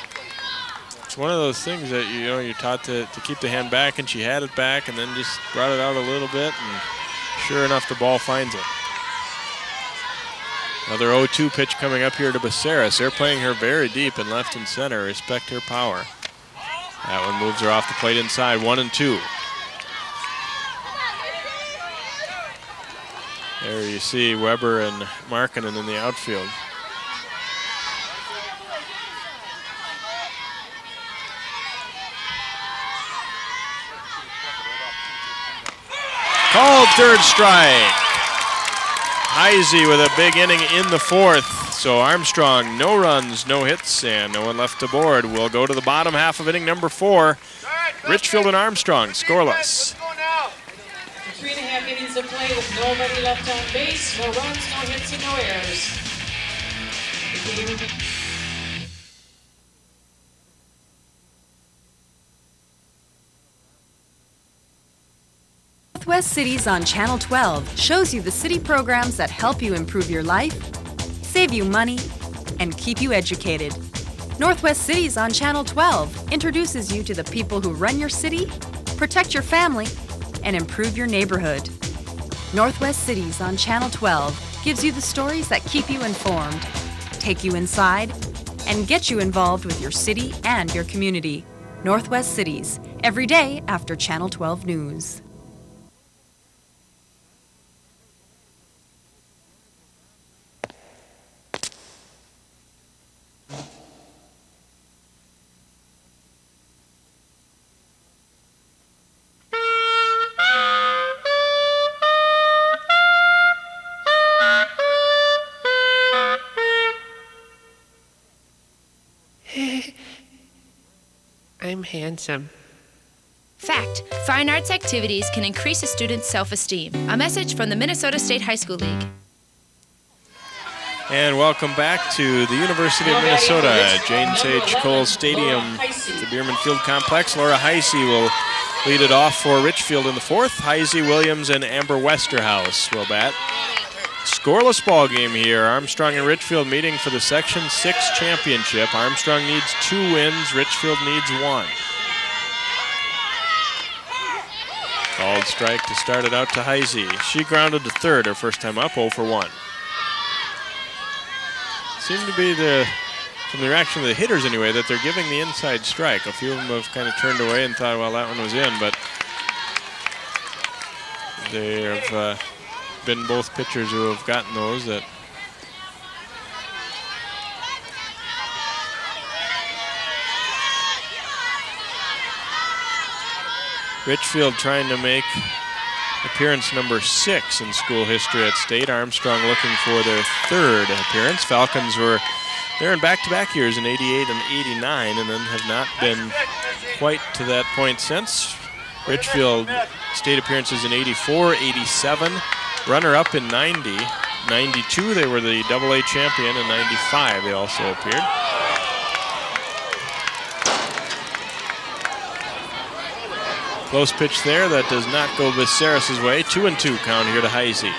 It's one of those things that you're taught to keep the hand back, and she had it back and then just brought it out a little bit, and sure enough, the ball finds it. Another 0-2 pitch coming up here to Becerras. They're playing her very deep in left and center. Respect her power. That one moves her off the plate inside, 1-2. There you see Weber and Markkinen in the outfield. Called third strike. Heisey with a big inning in the fourth. So Armstrong, no runs, no hits, and no one left aboard. We'll go to the bottom half of inning number 4. Richfield and Armstrong scoreless. After 3.5 innings of play with nobody left on base, no runs, no hits, and no errors. Northwest Cities on Channel 12 shows you the city programs that help you improve your life, save you money, and keep you educated. Northwest Cities on Channel 12 introduces you to the people who run your city, protect your family, and improve your neighborhood. Northwest Cities on Channel 12 gives you the stories that keep you informed, take you inside, and get you involved with your city and your community. Northwest Cities, every day after Channel 12 News. I'm handsome. Fact, fine arts activities can increase a student's self-esteem. A message from the Minnesota State High School League. And welcome back to the University of Minnesota, James H. Cole Stadium, the Bierman Field Complex. Laura Heisey will lead it off for Richfield in the fourth. Heisey, Williams, and Amber Westerhouse will bat. Scoreless ball game here. Armstrong and Richfield meeting for the Section 6 championship. Armstrong needs 2 wins. Richfield needs 1. Called strike to start it out to Heisey. She grounded to third her first time up, 0 for 1. Seemed to be from the reaction of the hitters anyway, that they're giving the inside strike. A few of them have kind of turned away and thought, well, that one was in, but they have been both pitchers who have gotten those. That Richfield trying to make appearance number 6 in school history at state. Armstrong looking for their 3rd appearance. Falcons were there in back-to-back years in 88 and 89 and then have not been quite to that point since. Richfield state appearances in 84, 87, runner-up in 90. 92 they were the AA champion, and 95 they also appeared. Close pitch there, that does not go Becerras' way. 2-2 count here to Heisey.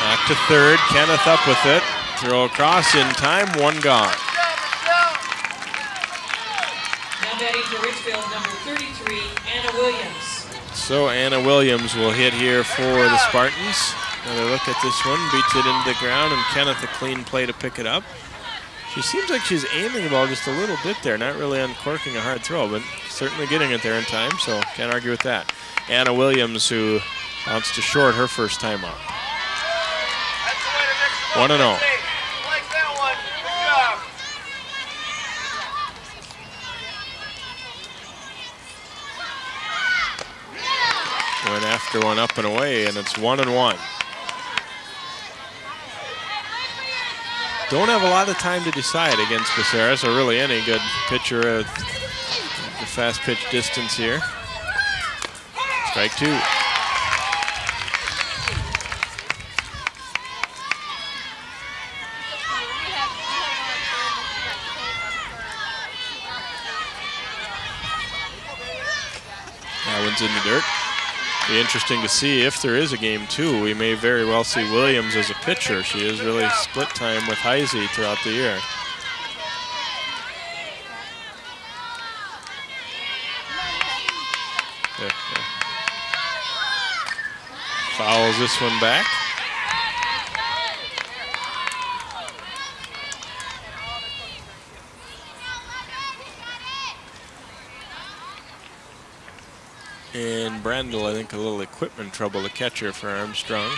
Back to third, Kenneth up with it. Throw across in time, 1 gone. Now batting for Richfield, number 33, Anna Williams. So Anna Williams will hit here for the Spartans. Another look at this one, beats it into the ground, and Kenneth a clean play to pick it up. She seems like she's aiming the ball just a little bit there, not really uncorking a hard throw, but certainly getting it there in time, so can't argue with that. Anna Williams, who bounced to short her first time up. 1-0. Went after one up and away, and it's 1-1. Don't have a lot of time to decide against Becerras, or really any good pitcher at the fast pitch distance here. Strike 2. That one's in the dirt. Be interesting to see if there is a game 2. We may very well see Williams as a pitcher. She is really split time with Heisey throughout the year. Fouls this one back. And Brandel, I think, a little equipment trouble, the catcher for Armstrong.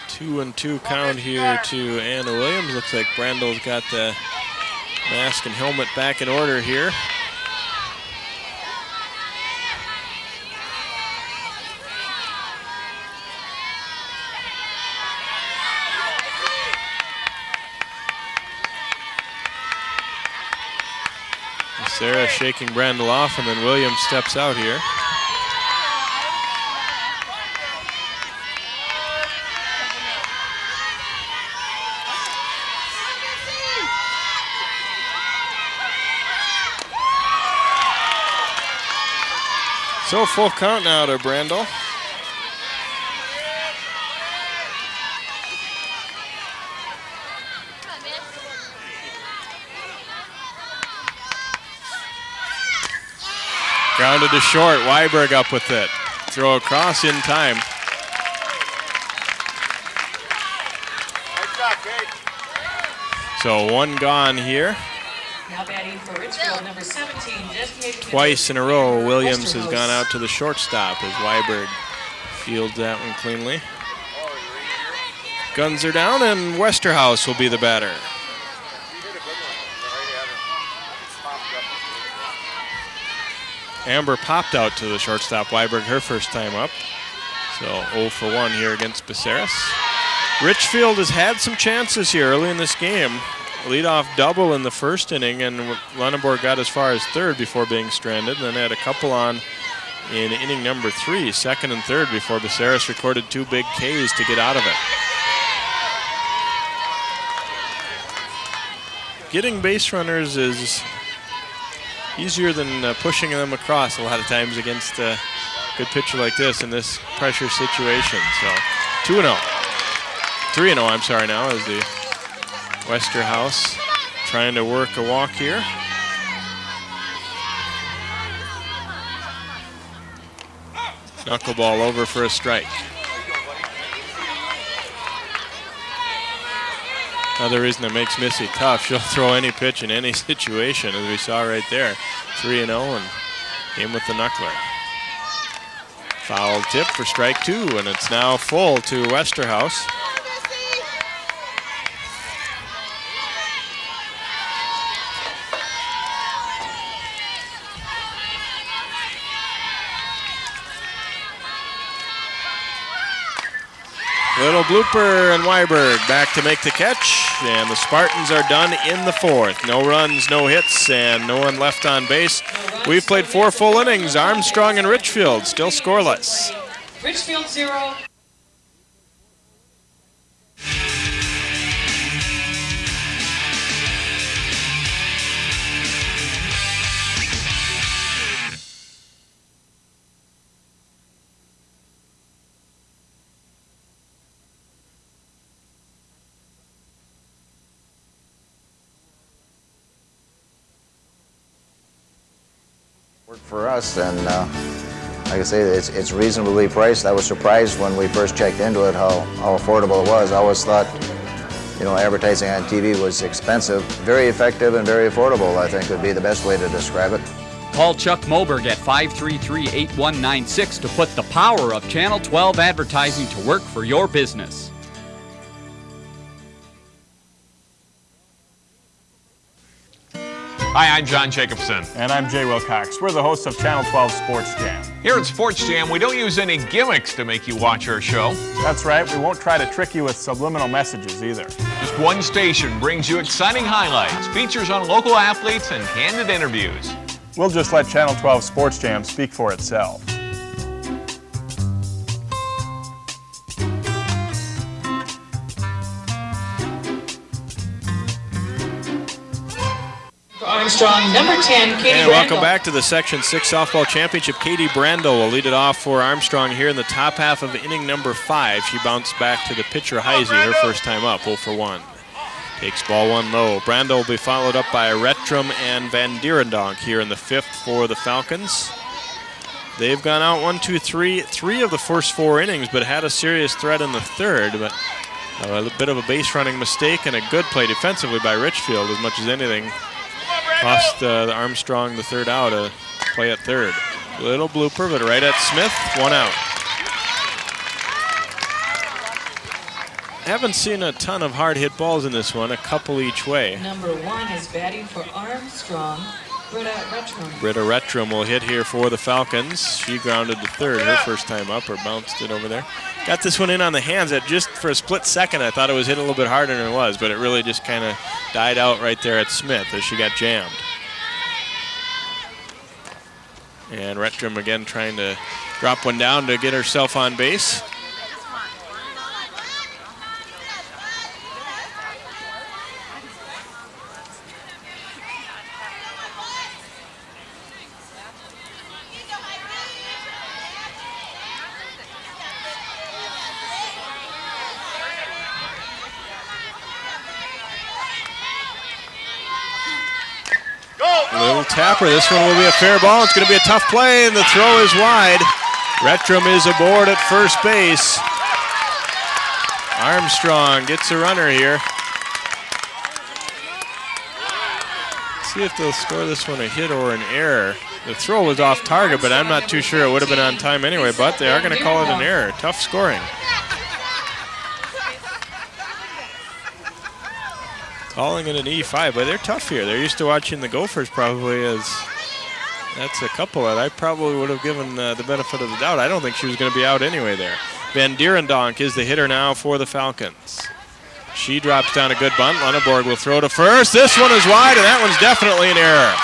Two and two count here to Anna Williams. Looks like Brandel's got the mask and helmet back in order here. Sarah shaking Brandel off, and then Williams steps out here. So full count now to Brandel. Grounded to short. Weiberg up with it. Throw across in time. So one gone here. Now batting for Richfield, number 17, designated Twice in a row, Williams has gone out to the shortstop as Weiberg fields that one cleanly. Guns are down, and Westerhouse will be the batter. Amber popped out to the shortstop. Weiberg, her first time up. So 0 for 1 here against Becerras. Richfield has had some chances here early in this game. Leadoff double in the first inning, and Lunenborg got as far as third before being stranded, and then had a couple on in inning number 3, second and third, before Becerras recorded 2 big Ks to get out of it. Getting base runners is easier than pushing them across a lot of times against a good pitcher like this in this pressure situation. So 2-0. 3-0, I'm sorry, now is the Westerhouse trying to work a walk here. Knuckleball over for a strike. Another reason that makes Missy tough, she'll throw any pitch in any situation, as we saw right there. 3-0 and in with the knuckler. Foul tip for strike 2, and it's now full to Westerhouse. Little blooper, and Weiberg back to make the catch, and the Spartans are done in the 4th. No runs, no hits, and no one left on base. We've played 4 full innings. Armstrong and Richfield still scoreless. Richfield 0. For us, and like I say, it's reasonably priced. I was surprised when we first checked into it how affordable it was. I always thought, advertising on TV was expensive. Very effective and very affordable, I think, would be the best way to describe it. Call Chuck Moberg at 533-8196 to put the power of Channel 12 advertising to work for your business. Hi, I'm John Jacobson. And I'm Jay Wilcox. We're the hosts of Channel 12 Sports Jam. Here at Sports Jam, we don't use any gimmicks to make you watch our show. That's right. We won't try to trick you with subliminal messages either. Just one station brings you exciting highlights, features on local athletes, and candid interviews. We'll just let Channel 12 Sports Jam speak for itself. For Armstrong, number 10, Katie And welcome Brandel. back to the Section 6 Softball Championship. Katie Brandel will lead it off for Armstrong here in the top half of inning number 5. She bounced back to the pitcher Heisey, her first time up, 0 for 1. Takes ball 1 low. Brandel will be followed up by Rettrum and Van Dierendonk here in the 5th for the Falcons. They've gone out 1, 2, 3 of the first 4 innings, but had a serious threat in the 3rd. But a bit of a base running mistake and a good play defensively by Richfield as much as anything. Cost the Armstrong the 3rd out, a play at 3rd. Little blooper, but right at Smith, 1 out. Haven't seen a ton of hard hit balls in this one, a couple each way. Number 1 is batting for Armstrong, Britta Rettrum. Britta Rettrum will hit here for the Falcons. She grounded to 3rd her first time up, or bounced it over there. Got this one in on the hands at just for a split second. I thought it was hit a little bit harder than it was, but it really just kind of died out right there at Smith as she got jammed. And Rettrum again trying to drop one down to get herself on base. Little tapper. This one will be a fair ball. It's going to be a tough play, and the throw is wide. Rettrum is aboard at first base. Armstrong gets a runner here. See if they'll score this one a hit or an error. The throw was off target, but I'm not too sure it would have been on time anyway, but they are going to call it an error. Tough scoring. Calling it an E5, but they're tough here. They're used to watching the Gophers probably, as that's a couple that I probably would have given the benefit of the doubt. I don't think she was going to be out anyway there. Van Dierendonk is the hitter now for the Falcons. She drops down a good bunt. Lunneborg will throw to first. This one is wide, and that one's definitely an error.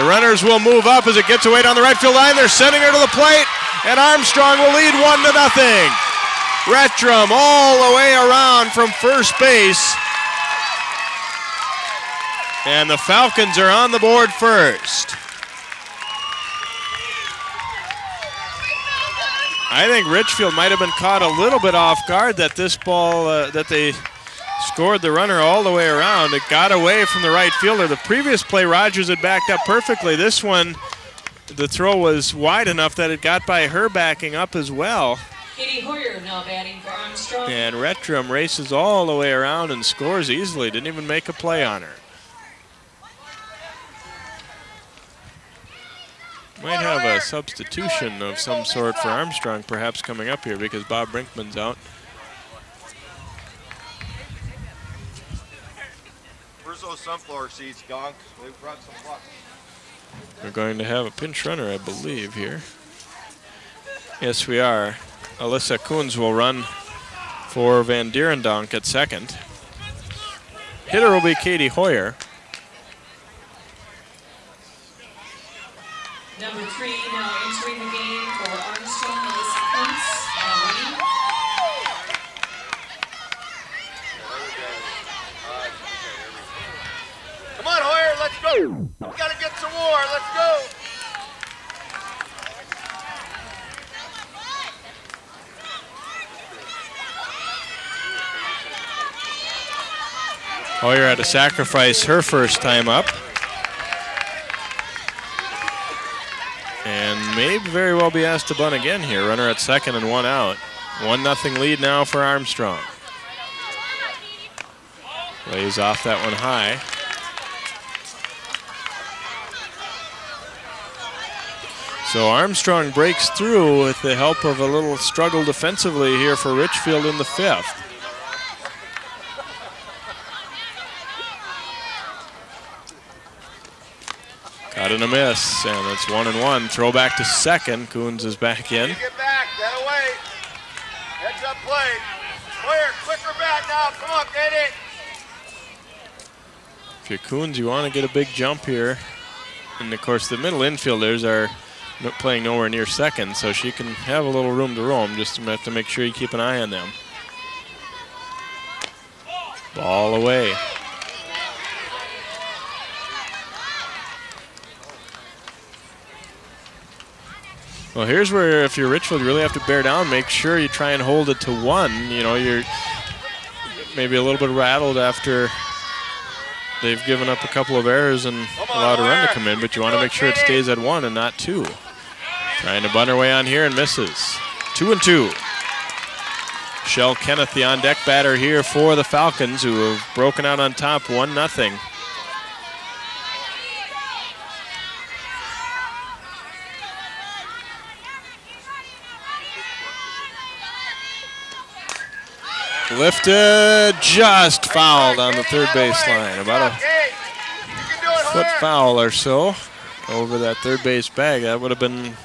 The runners will move up as it gets away down the right field line. They're sending her to the plate, and Armstrong will lead 1-0. Rettrum all the way around from first base. And the Falcons are on the board first. I think Richfield might have been caught a little bit off guard that this ball, that they scored the runner all the way around. It got away from the right fielder. The previous play, Rogers had backed up perfectly. This one, the throw was wide enough that it got by her backing up as well. Katie Hoyer now batting for Armstrong. And Rettrum races all the way around and scores easily. Didn't even make a play on her. Might have a substitution of some sort for Armstrong perhaps coming up here because Bob Brinkman's out. Where's those sunflower seeds, Gonk? They brought some luck. We're going to have a pinch runner, I believe, here. Yes, we are. Alyssa Coons will run for Van Dierendonk at second. Hitter will be Katie Hoyer. Number 3 now entering the game for Armstrong, Melissa Kuntz, winning. Come on, Hoyer, let's go. We gotta get some more. Let's go. Hoyer had to sacrifice her first time up. And may very well be asked to bunt again here. Runner at second and 1 out. 1-0 lead now for Armstrong. Lays off that one high. So Armstrong breaks through with the help of a little struggle defensively here for Richfield in the 5th. Got in a miss, and it's 1-1. Throw back to second. Coons is back in. Get back, that away. Heads up play. Hoyer, quicker back now. Come on, get it. If you're Coons, you want to get a big jump here. And of course, the middle infielders are playing nowhere near second, so she can have a little room to roam. Just have to make sure you keep an eye on them. Ball away. Well, here's where if you're Richfield, you really have to bear down. Make sure you try and hold it to 1. You know, you're maybe a little bit rattled after they've given up a couple of errors and allowed a run to come in, but you want to make sure it stays at 1 and not 2. Trying to bunt her way on here and misses. 2-2. Michelle Kenneth, the on-deck batter here for the Falcons, who have broken out on top 1-0. Lifted, just fouled on the third base line. About a foot foul or so over that third base bag. That would have been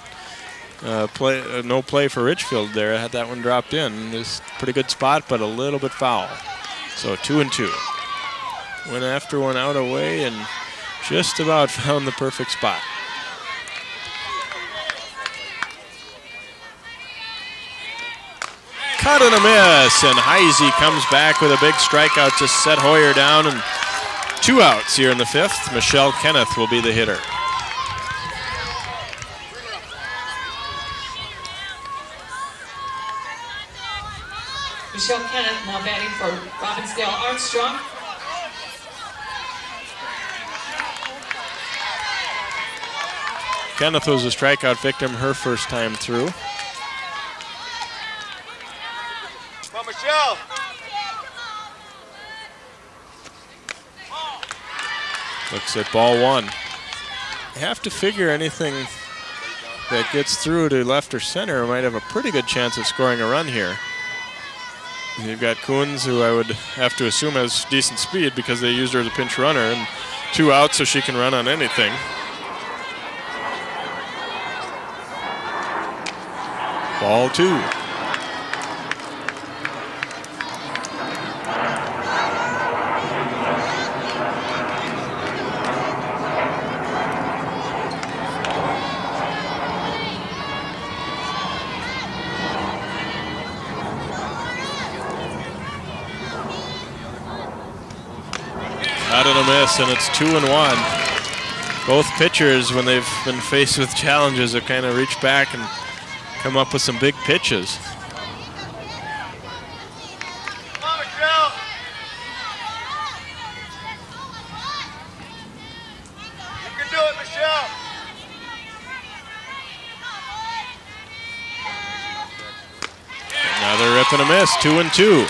no play for Richfield there. Had that one dropped in. This pretty good spot, but a little bit foul. So 2-2. Went after one out away and just about found the perfect spot. Cut and a miss, and Heisey comes back with a big strikeout to set Hoyer down, and 2 outs here in the 5th. Michelle Kenneth will be the hitter. Michelle Kenneth now batting for Robbinsdale Armstrong. Kenneth was a strikeout victim her first time through. Come on, Michelle. Looks at ball 1. You have to figure anything that gets through to left or center might have a pretty good chance of scoring a run here. You've got Coons, who I would have to assume has decent speed because they used her as a pinch runner, and 2 outs so she can run on anything. Ball 2. Out and a miss, and it's 2-1. Both pitchers, when they've been faced with challenges, have kind of reached back and come up with some big pitches. Come on, Michelle. You can do it, Michelle. Another rip and a miss, 2-2.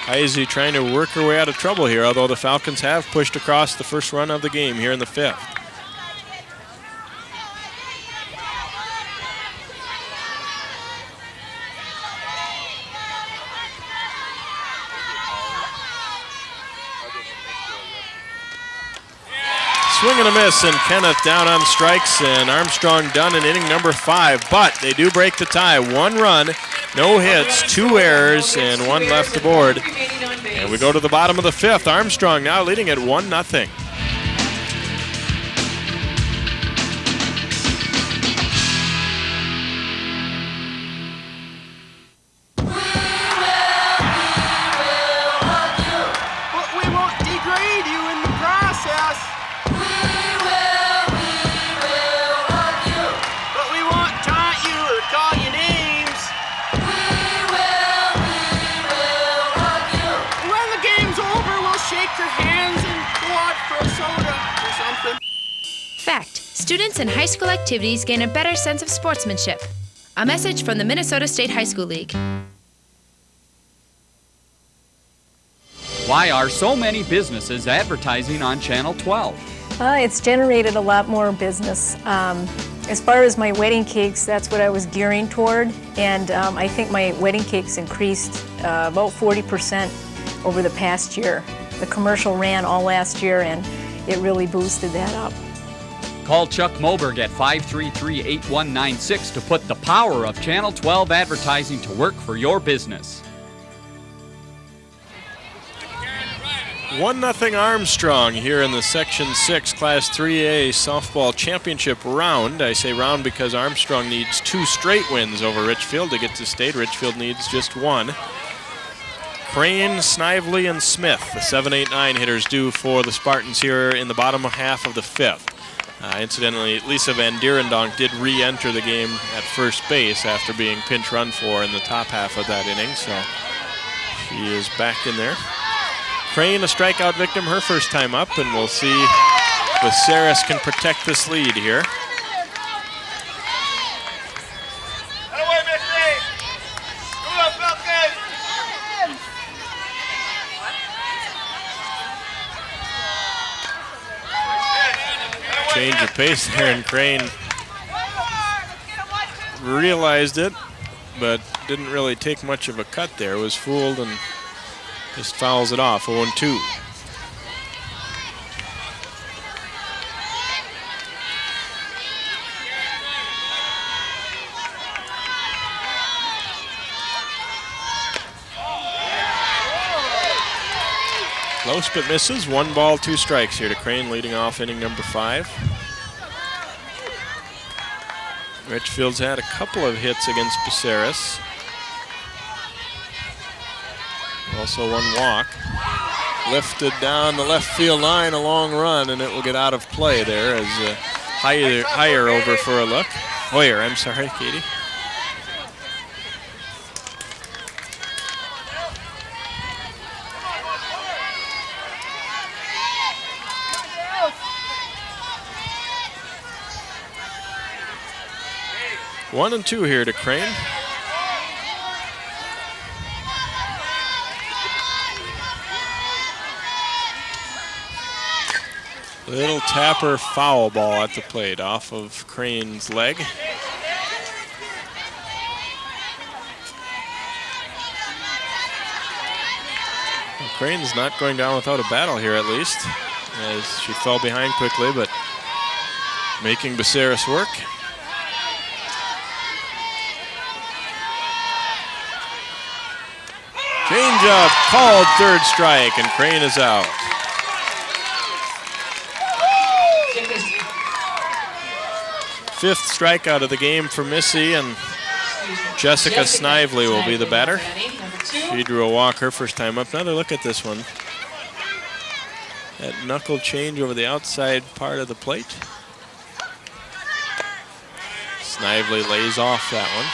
Heisey trying to work her way out of trouble here, although the Falcons have pushed across the first run of the game here in the 5th. Swing and a miss, and Kenneth down on strikes, and Armstrong done in inning number 5. But they do break the tie. 1 run, no hits, 2 errors, and 1 left aboard. And we go to the bottom of the 5th. Armstrong now leading at 1-0. But we won't degrade you in the process. But we won't taunt you or call you names. When the game's over, we'll shake your hands and go out for a soda or something. Fact: students in high school activities gain a better sense of sportsmanship. A message from the Minnesota State High School League. Why are so many businesses advertising on Channel 12? It's generated a lot more business. As far as my wedding cakes, that's what I was gearing toward, and I think my wedding cakes increased about 40% over the past year. The commercial ran all last year, and it really boosted that up. Call Chuck Moberg at 533-8196 to put the power of Channel 12 advertising to work for your business. 1-0 Armstrong here in the Section 6 Class 3A softball championship round. I say round because Armstrong needs 2 straight wins over Richfield to get to state. Richfield needs just 1. Crane, Snively, and Smith, the 7, 8, 9 hitters due for the Spartans here in the bottom half of the 5th. Incidentally, Lisa Van Dierendonk did re-enter the game at first base after being pinch run for in the top half of that inning, so she is back in there. Crane, a strikeout victim, her first time up, and we'll see if Viserys can protect this lead here. Change of pace there, and Crane realized it, but didn't really take much of a cut there. Was fooled and just fouls it off. 0-2. Close but misses. 1 ball, 2 strikes here to Crane, leading off inning number 5. Richfield's had a couple of hits against Viserys. Also 1 walk. Lifted down the left field line, a long run, and it will get out of play there as Hoyer over for a look. Hoyer, I'm sorry, Katie. One and 2 here to Crane. Little tapper foul ball at the plate off of Crane's leg. Well, Crane's not going down without a battle here at least, as she fell behind quickly, but making Viserys work. Change-up, called, 3rd strike, and Crane is out. Fifth strikeout of the game for Missy, and Jessica Snively will be the batter. She drew a walk her first time up. Another look at this one. That knuckle change over the outside part of the plate. Snively lays off that one.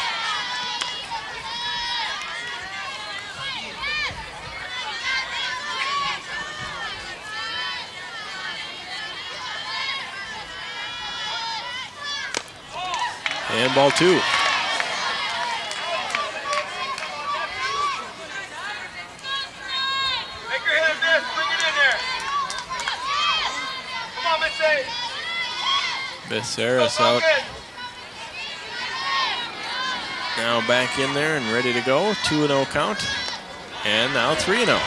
And ball 2. Make her hit this. Bring it in there. Come on, Missy. Viserys out. Now back in there and ready to go. 2-0 count. And now 3-0.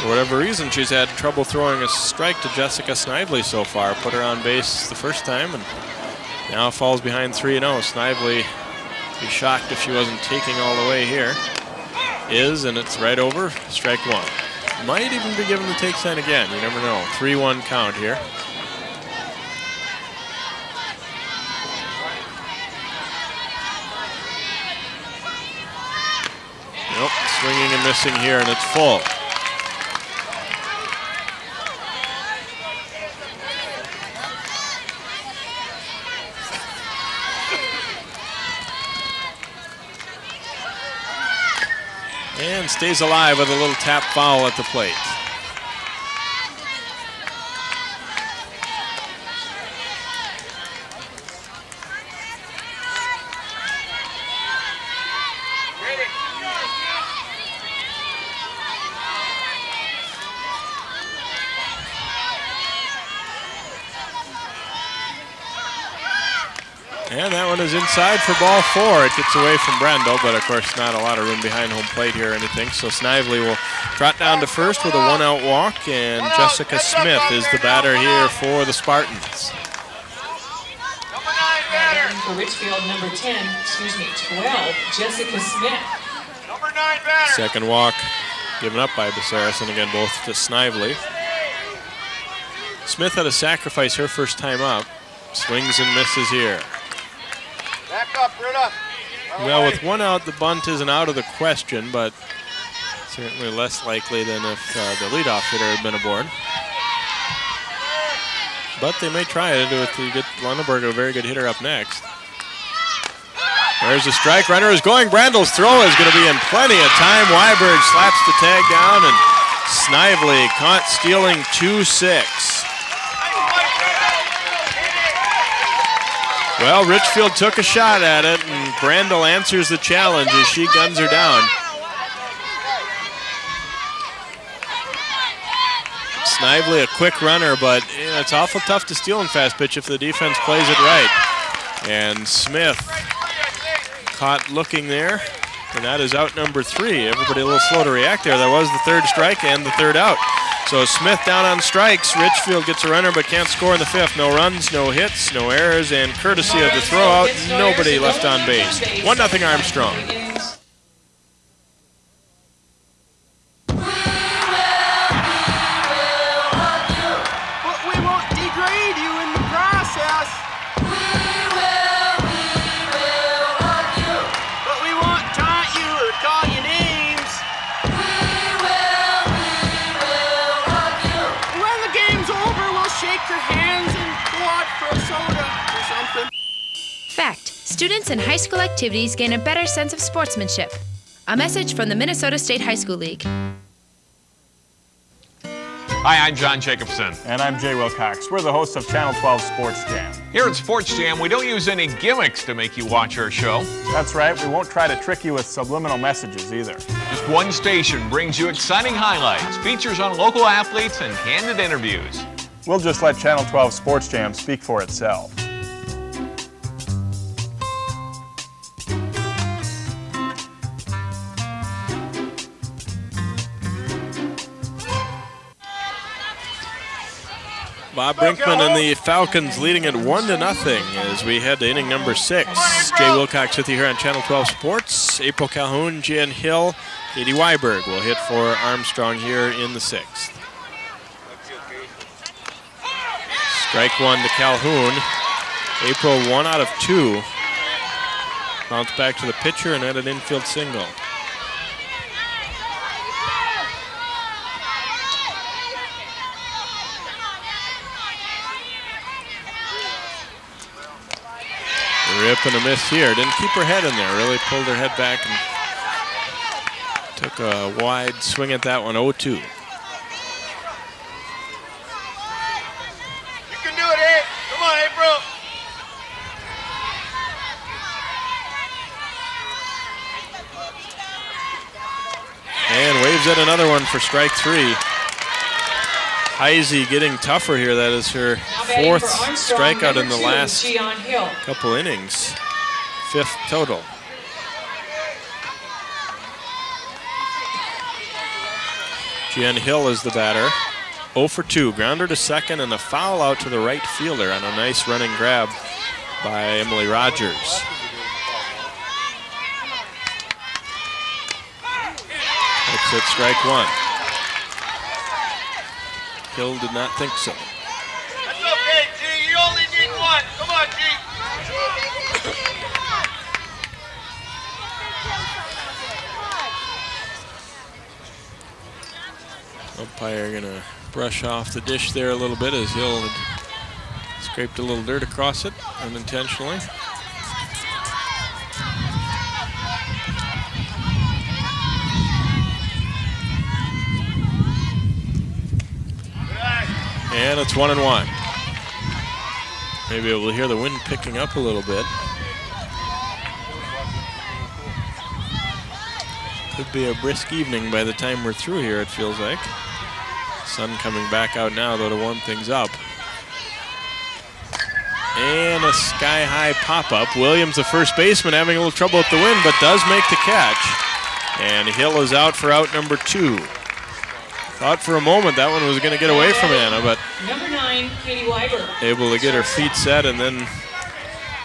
For whatever reason, she's had trouble throwing a strike to Jessica Snively so far. Put her on base the first time, and now falls behind 3-0. Snively be shocked if she wasn't taking all the way here. Is, and it's right over. Strike 1. Might even be given the take sign again. You never know. 3-1 count here. Nope, swinging and missing here, and it's full. And stays alive with a little tap foul at the plate. And that one is inside for ball 4. It gets away from Brendel, but of course not a lot of room behind home plate here or anything. So Snively will trot down to first with a 1-out walk, and Jessica Smith is the batter here for the Spartans. For Richfield, number 12, Jessica Smith. Number 9 batter. Second walk given up by Viserys, and again both to Snively. Smith had to sacrifice her first time up. Swings and misses here. Back up, Britta. Well, with 1 out, the bunt isn't out of the question, but certainly less likely than if the leadoff hitter had been aboard. but they may try it with the good Lunenburg, a very good hitter up next. There's a strike. Runner is going. Brandel's throw is going to be in plenty of time. Weiberg slaps the tag down, and Snively caught stealing 2-6. Well, Richfield took a shot at it, and Brandel answers the challenge as she guns her down. Snively, a quick runner, but it's awful tough to steal in fast pitch if the defense plays it right. And Smith caught looking there, and that is out number 3. Everybody a little slow to react there. That was the third strike and the third out. So Smith down on strikes. Richfield gets a runner but can't score in the 5th. No runs, no hits, no errors, and courtesy of the throw out, nobody left on base. 1-0 Armstrong. Fact: students in high school activities gain a better sense of sportsmanship. A message from the Minnesota State High School League. Hi, I'm John Jacobson. And I'm Jay Wilcox. We're the hosts of Channel 12 Sports Jam. Here at Sports Jam, we don't use any gimmicks to make you watch our show. That's right. We won't try to trick you with subliminal messages either. Just one station brings you exciting highlights, features on local athletes, and candid interviews. We'll just let Channel 12 Sports Jam speak for itself. Bob Brinkman and the Falcons leading it 1-0 as we head to inning number 6. Jay Wilcox with you here on Channel 12 Sports. April Calhoun, Jan Hill, Katie Weiberg will hit for Armstrong here in the 6th. Strike 1 to Calhoun. April 1 out of 2. Bounce back to the pitcher and at an infield single. Rip and a miss here. Didn't keep her head in there. Really pulled her head back and took a wide swing at that one. 0-2. You can do it, Abe. Come on, April. And waves at another one for strike 3. Heisey getting tougher here. That is her 4th strikeout in the last couple innings. 5th total. Jen Hill is the batter. 0 for 2. Grounder to second and a foul out to the right fielder on a nice running grab by Emily Rogers. That's it, strike 1. Hill did not think so. That's okay, G. You only need one. Come on, G. Umpire gonna brush off the dish there a little bit as Hill had scraped a little dirt across it unintentionally. And it's 1-1. Maybe we'll hear the wind picking up a little bit. Could be a brisk evening by the time we're through here, it feels like. Sun coming back out now, though, to warm things up. And a sky-high pop-up. Williams, the first baseman, having a little trouble with the wind, but does make the catch. And Hill is out for out number 2. Thought for a moment that one was going to get away from Anna, but Number 9, Katie Weiberg. able to get her feet set and then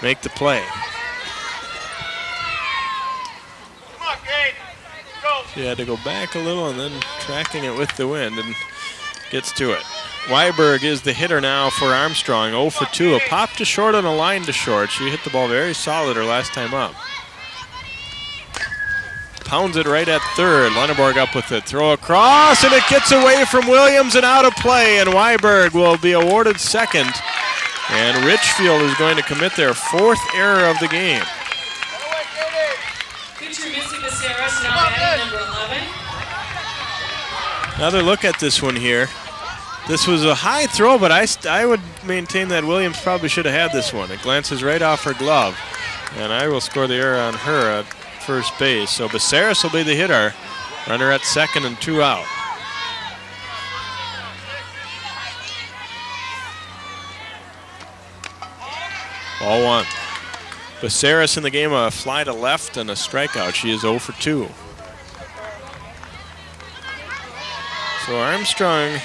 make the play. Come on, Kate. Go. She had to go back a little and then tracking it with the wind and gets to it. Weiberg is the hitter now for Armstrong. 0 for 2. A pop to short and a line to short. She hit the ball very solid her last time up. pounds it right at third. Lunenborg up with it. Throw across, and it gets away from Williams and out of play. And Weiberg will be awarded second. And Richfield is going to commit their 4th error of the game. Pitcher Missy Becerras now batting number 11. Another look at this one here. This was a high throw, but I would maintain that Williams probably should have had this one. It glances right off her glove, and I will score the error on her at first base. So Becerras will be the hitter. Runner at second and 2 out. Ball 1. Becerras in the game, a fly to left and a strikeout. She is 0 for 2. So Armstrong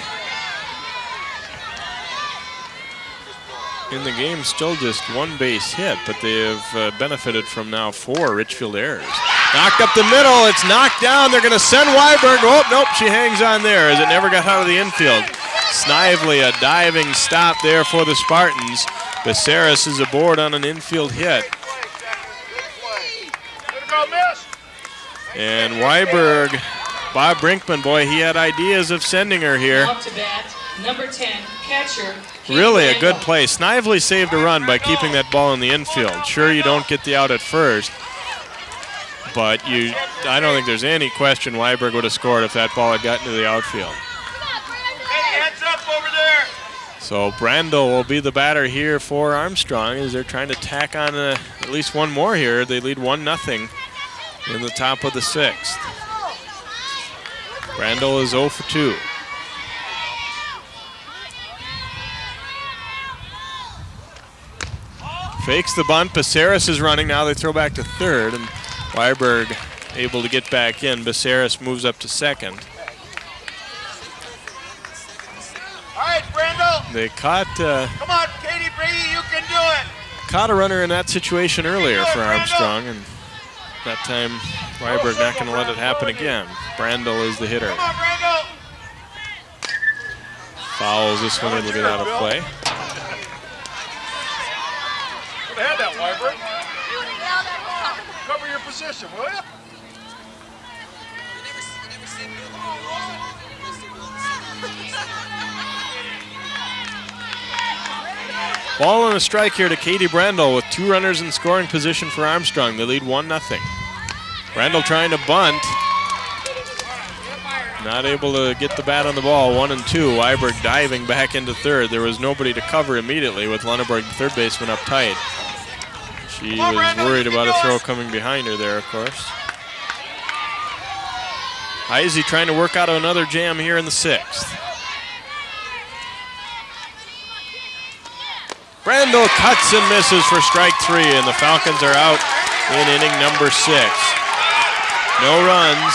in the game, still just 1 base hit, but they have benefited from now 4 Richfield errors. Knocked up the middle, it's knocked down, they're going to send Weiberg. Oh, nope, she hangs on there as it never got out of the infield. Snively, a diving stop there for the Spartans. Becerras is aboard on an infield hit. And Weiberg, Bob Brinkman, boy, he had ideas of sending her here. Up to bat, number 10, catcher. Really a good play. Snively saved a run by keeping that ball in the infield. Sure, you don't get the out at first, but I don't think there's any question Weiberg would have scored if that ball had gotten to the outfield. So Brandel will be the batter here for Armstrong as they're trying to tack on at least one more here. They lead 1-0 in the top of the 6th. Brandel is 0 for 2. Fakes the bunt. Becerras is running. Now they throw back to third, and Weiberg able to get back in. Becerras moves up to second. All right, Brandel. They caught. Come on, Katie Brady, you can do it. Caught a runner in that situation earlier for Armstrong, and that time Weiberg not going to let it happen again. Brandel is the hitter. Come on, Brandel. Fouls this one, it'll get out of play. Could have had that, Weiberg. Cover your position, will you? Ball and a strike here to Katie Brandel with 2 runners in scoring position for Armstrong. They lead 1-0. Brandel trying to bunt. Not able to get the bat on the ball. 1 and 2. Weiberg diving back into third. There was nobody to cover immediately with Lunenborg, the third baseman, up tight. She was worried about a throw coming behind her there, of course. Heisey trying to work out another jam here in the 6th. Brandel cuts and misses for strike 3, and the Falcons are out in inning number 6. No runs.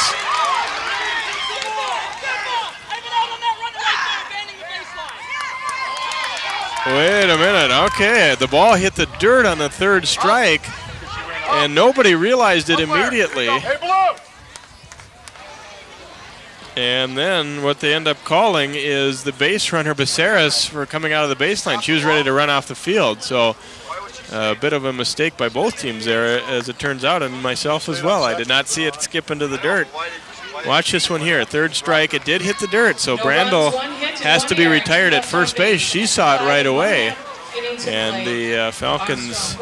Wait a minute. Okay, the ball hit the dirt on the 3rd strike, and nobody realized it immediately. And then what they end up calling is the base runner Becerras for coming out of the baseline. She was ready to run off the field, so a bit of a mistake by both teams there, as it turns out, and myself as well. I did not see it skip into the dirt. Watch this one here. 3rd strike, it did hit the dirt, so Brandel has to be retired at first base. She saw it right away, and the Falcons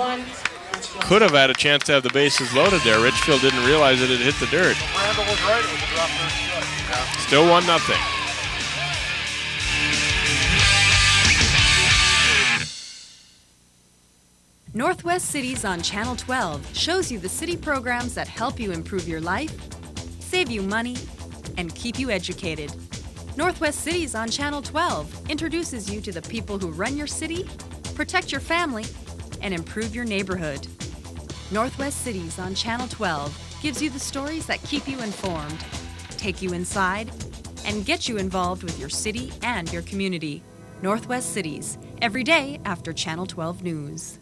could have had a chance to have the bases loaded there. Richfield didn't realize that it hit the dirt. Brandel was right. It was a drop third strike. Still 1-0. Northwest Cities on Channel 12 shows you the city programs that help you improve your life, save you money, and keep you educated. Northwest Cities on Channel 12 introduces you to the people who run your city, protect your family, and improve your neighborhood. Northwest Cities on Channel 12 gives you the stories that keep you informed, take you inside, and get you involved with your city and your community. Northwest Cities, every day after Channel 12 News.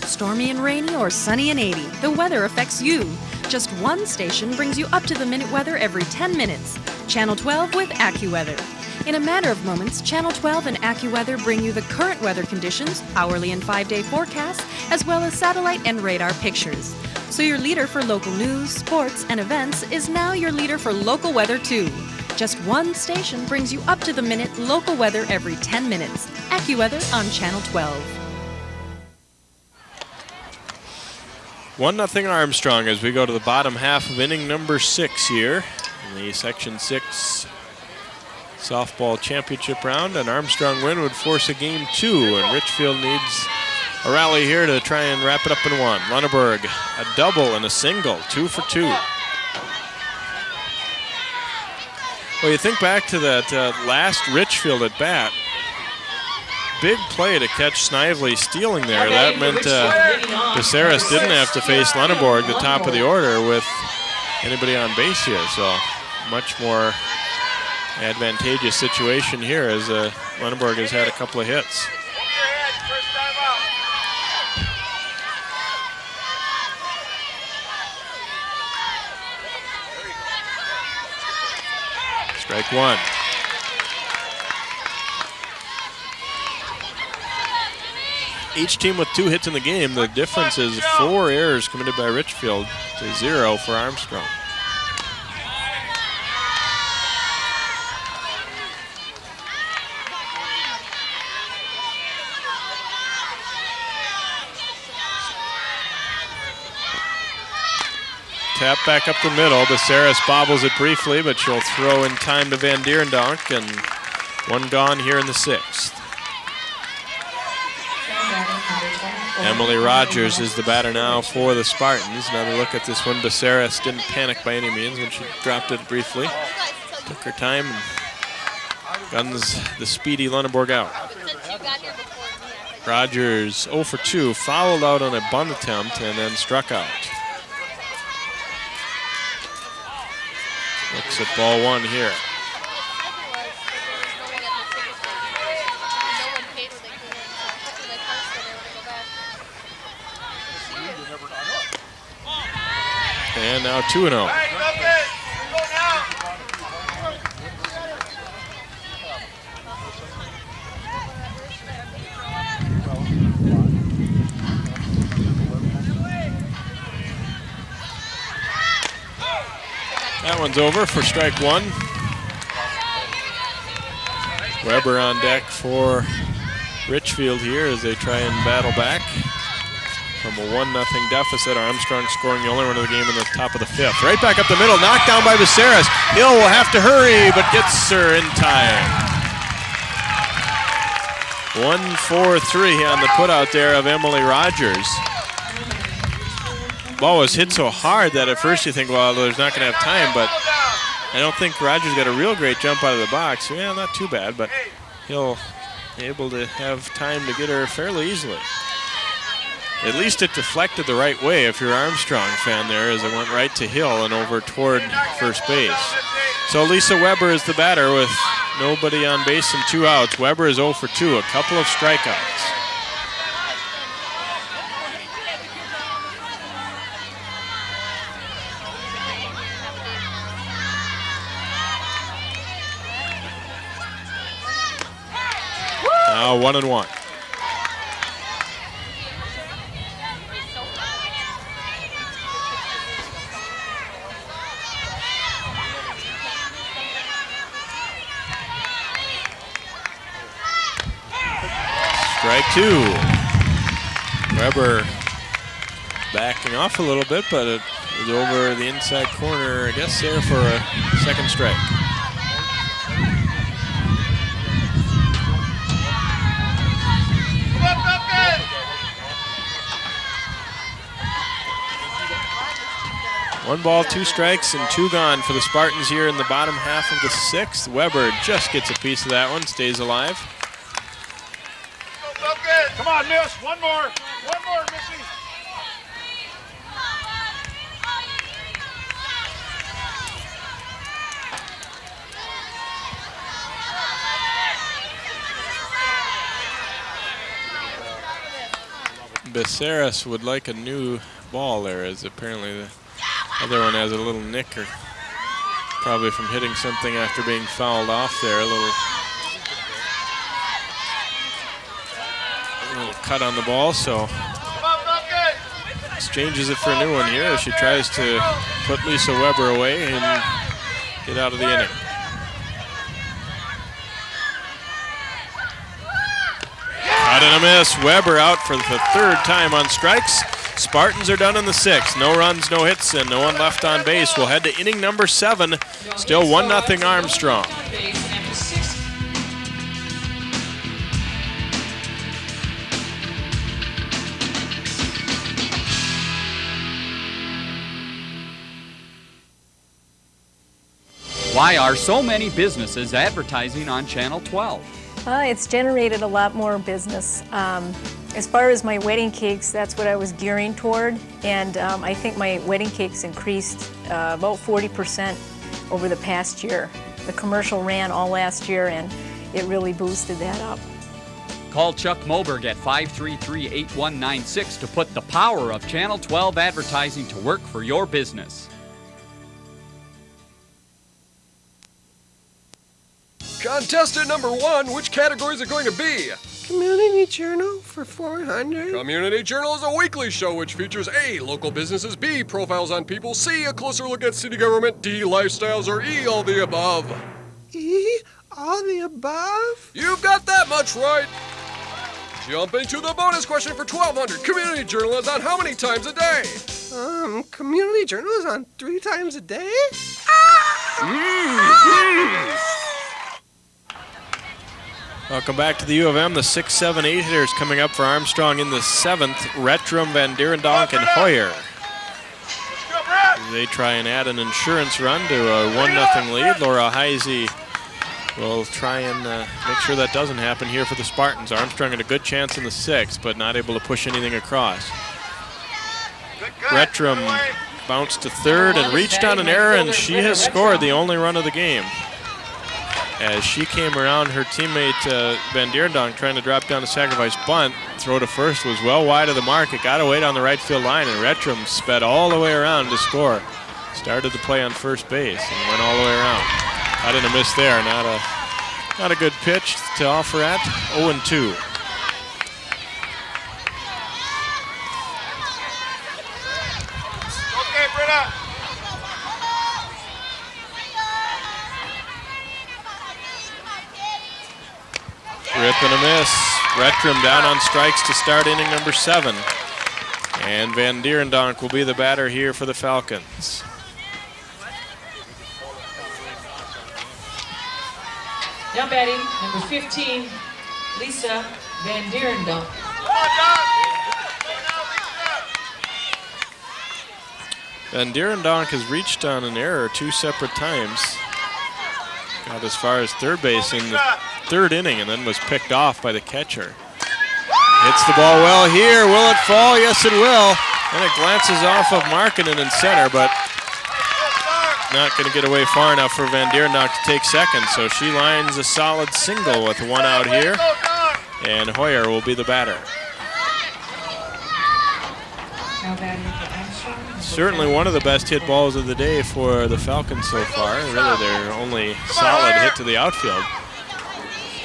Stormy and rainy or sunny and 80, the weather affects you. Just one station brings you up-to-the-minute weather every 10 minutes. Channel 12 with AccuWeather. In a matter of moments, Channel 12 and AccuWeather bring you the current weather conditions, hourly and 5-day forecasts, as well as satellite and radar pictures. So your leader for local news, sports, and events is now your leader for local weather too. Just one station brings you up-to-the-minute local weather every 10 minutes. AccuWeather on Channel 12. 1-0 Armstrong as we go to the bottom half of inning number 6 here in the Section 6 softball championship round. An Armstrong win would force a game 2, and Richfield needs a rally here to try and wrap it up in 1. Lunenburg, a double and a single, 2 for 2. Well, you think back to that last Richfield at bat. Big play to catch Snively stealing there. That meant Becerras didn't have to face Lunenburg, the top of the order, with anybody on base here. So much more advantageous situation here as Lunenburg has had a couple of hits. Strike 1. Each team with 2 hits in the game. The difference is 4 errors committed by Richfield to 0 for Armstrong. Tap back up the middle. Becerras bobbles it briefly, but she'll throw in time to Van Dierendonk, and 1 gone here in the 6th. Emily Rogers is the batter now for the Spartans. Another look at this one. Becerras didn't panic by any means when she dropped it briefly. Took her time and guns the speedy Lunenburg out. Rogers 0 for 2, fouled out on a bunt attempt and then struck out. Looks at ball 1 here. And now 2-0. That one's over for strike 1. Weber on deck for Richfield here as they try and battle back from a 1-0 deficit. Armstrong scoring the only run of the game in the top of the 5th. Right back up the middle, knocked down by Becerras. Hill will have to hurry, but gets her in time. 1-4-3 on the putout there of Emily Rogers. Ball was hit so hard that at first you think, well, there's not going to have time, but I don't think Rogers got a real great jump out of the box. Yeah, not too bad, but he'll be able to have time to get her fairly easily. At least it deflected the right way if you're an Armstrong fan there, as it went right to Hill and over toward first base. So Lisa Weber is the batter with nobody on base and 2 outs. Weber is 0 for 2, a couple of strikeouts. Now 1-1. Strike 2. Weber backing off a little bit, but it was over the inside corner, I guess, there for a second strike. One ball, 2 strikes, and 2 gone for the Spartans here in the bottom half of the 6th. Weber just gets a piece of that one, stays alive. Come on, miss. One more, Missy. Becerras would like a new ball there, as apparently the other one has a little nick, or probably from hitting something after being fouled off there. A little cut on the ball, so exchanges it for a new one here as she tries to put Lisa Weber away and get out of the inning. Out and a miss. Weber out for the third time on strikes. Spartans are done in the sixth. No runs, no hits, and no one left on base. We'll head to inning number 7. Still 1-0 Armstrong. Why are so many businesses advertising on Channel 12? It's generated a lot more business. As far as my wedding cakes, that's what I was gearing toward, and I think my wedding cakes increased about 40% over the past year. The commercial ran all last year, and it really boosted that up. Call Chuck Moberg at 533-8196 to put the power of Channel 12 advertising to work for your business. Contestant number 1, which category is it going to be? Community Journal for 400. Community Journal is a weekly show which features A, local businesses, B, profiles on people, C, a closer look at city government, D, lifestyles, or E, all the above. E, all the above? You've got that much right. Jumping to the bonus question for 1,200. Community Journal is on how many times a day? Community Journal is on 3 times a day? Welcome back to the U of M. The 6, 7, 8 hitters coming up for Armstrong in the 7th. Rettrum, Van Dierendonk, and Hoyer. They try and add an insurance run to a 1-0 lead. Laura Heisey will try and make sure that doesn't happen here for the Spartans. Armstrong had a good chance in the 6th, but not able to push anything across. Rettrum bounced to third and reached on an error, and she has scored the only run of the game. As she came around, her teammate Van Dierendonk trying to drop down a sacrifice bunt. Throw to first was well wide of the mark. It got away down the right field line, and Rettrum sped all the way around to score. Started the play on first base and went all the way around. Got in a miss there. Not a good pitch to offer at. 0-2. Okay, Britta. Rip and a miss. Rettrum down on strikes to start inning number 7. And Van Dierendonk will be the batter here for the Falcons. Now batting, number 15, Lisa Van Dierendonk. Van Dierendonk has reached on an error 2 separate times. Got as far as third base in the 3rd inning and then was picked off by the catcher. Hits the ball well here. Will it fall? Yes, it will. And it glances off of Markkinen in center, but not going to get away far enough for Van Dierendonk to take second. So she lines a solid single with 1 out here. And Hoyer will be the batter. Now batting for Armstrong. Certainly one of the best hit balls of the day for the Falcons so far. Really their only solid hit to the outfield.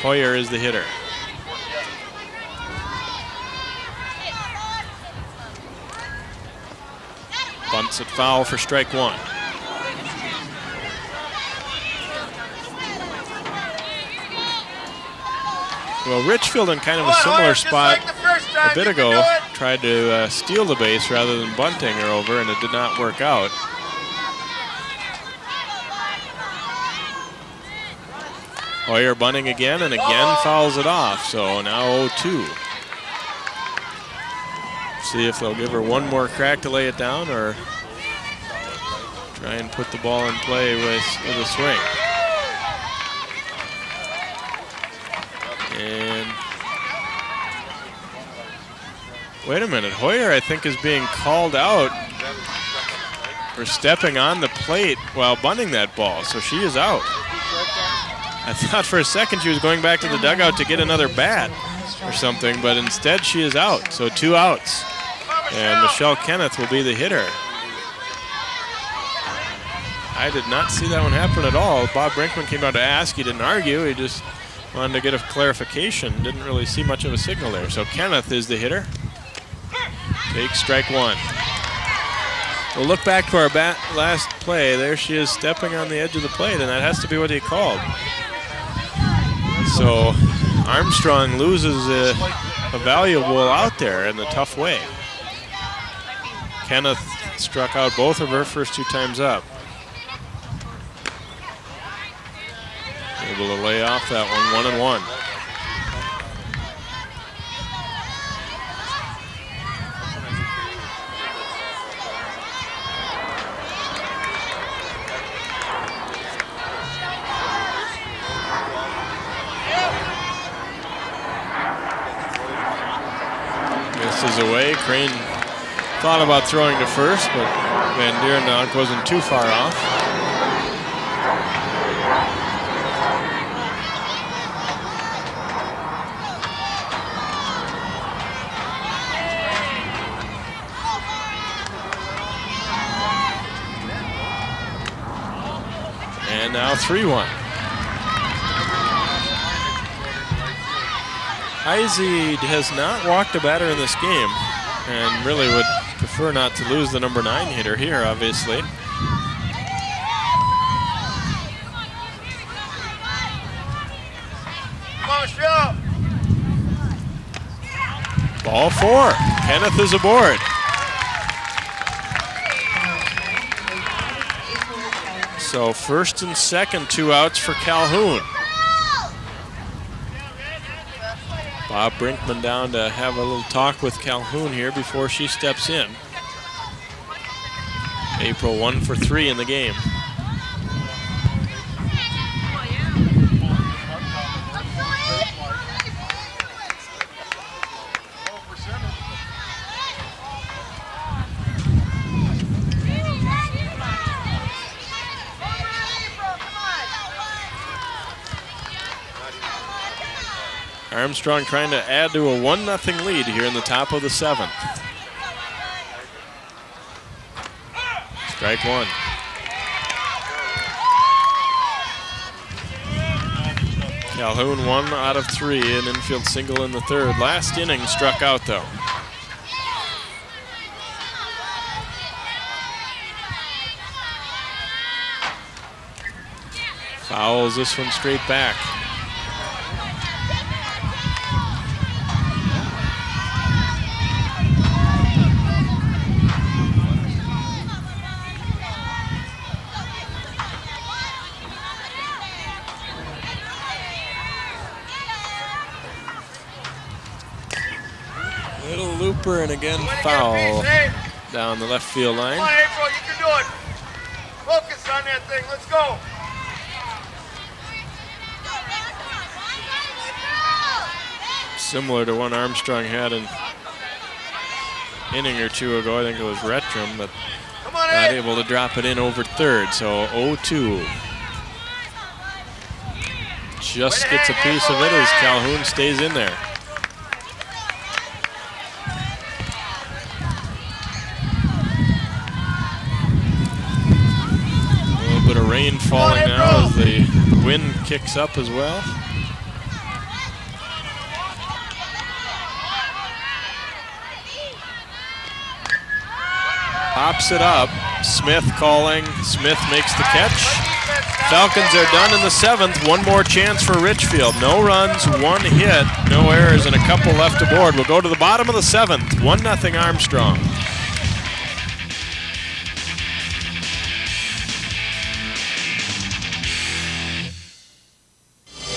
Hoyer is the hitter. Bunts it foul for strike 1. Well, Richfield in kind of a similar spot a bit ago tried to steal the base rather than bunting her over, and it did not work out. Hoyer bunting again and again fouls it off, so now 0-2. See if they'll give her one more crack to lay it down or try and put the ball in play with a swing. And wait a minute, Hoyer I think is being called out for stepping on the plate while bunting that ball, so she is out. I thought for a second she was going back to the dugout to get another bat or something, but instead she is out, so 2 outs. And Michelle Kenneth will be the hitter. I did not see that one happen at all. Bob Brinkman came out to ask. He didn't argue. He just wanted to get a clarification. Didn't really see much of a signal there. So Kenneth is the hitter. Takes strike 1. We'll look back to our last play. There she is stepping on the edge of the plate, and that has to be what he called. So Armstrong loses a valuable out there in the tough way. Kenneth struck out both of her first 2 times up. Able to lay off that one, 1-1. Misses away. Crane thought about throwing to first, but Van Dierendonk wasn't too far off. And now 3-1. Heisey has not walked a batter in this game and really would prefer not to lose the number 9 hitter here, obviously. Come on, Shell. Ball 4. Kenneth is aboard. So first and second, 2 outs for Calhoun. Bob Brinkman down to have a little talk with Calhoun here before she steps in. April 1 for 3 in the game. Armstrong trying to add to a 1-0 lead here in the top of the 7th. Strike 1. Calhoun 1 out of 3, an infield single in the 3rd. Last inning struck out though. Fouls this one straight back. Little looper and again foul down the left field line. Come on, April, you can do it. Focus on that thing. Let's go. Similar to one Armstrong had an inning or 2 ago. I think it was Retram, but not able to drop it in over 3rd. So 0-2. Just gets a piece of it as Calhoun stays in there. Bit of rain falling now as the wind kicks up as well. Pops it up. Smith calling. Smith makes the catch. Falcons are done in the 7th. One more chance for Richfield. No runs, 1 hit, no errors, and a couple left aboard. We'll go to the bottom of the 7th. 1-0 Armstrong.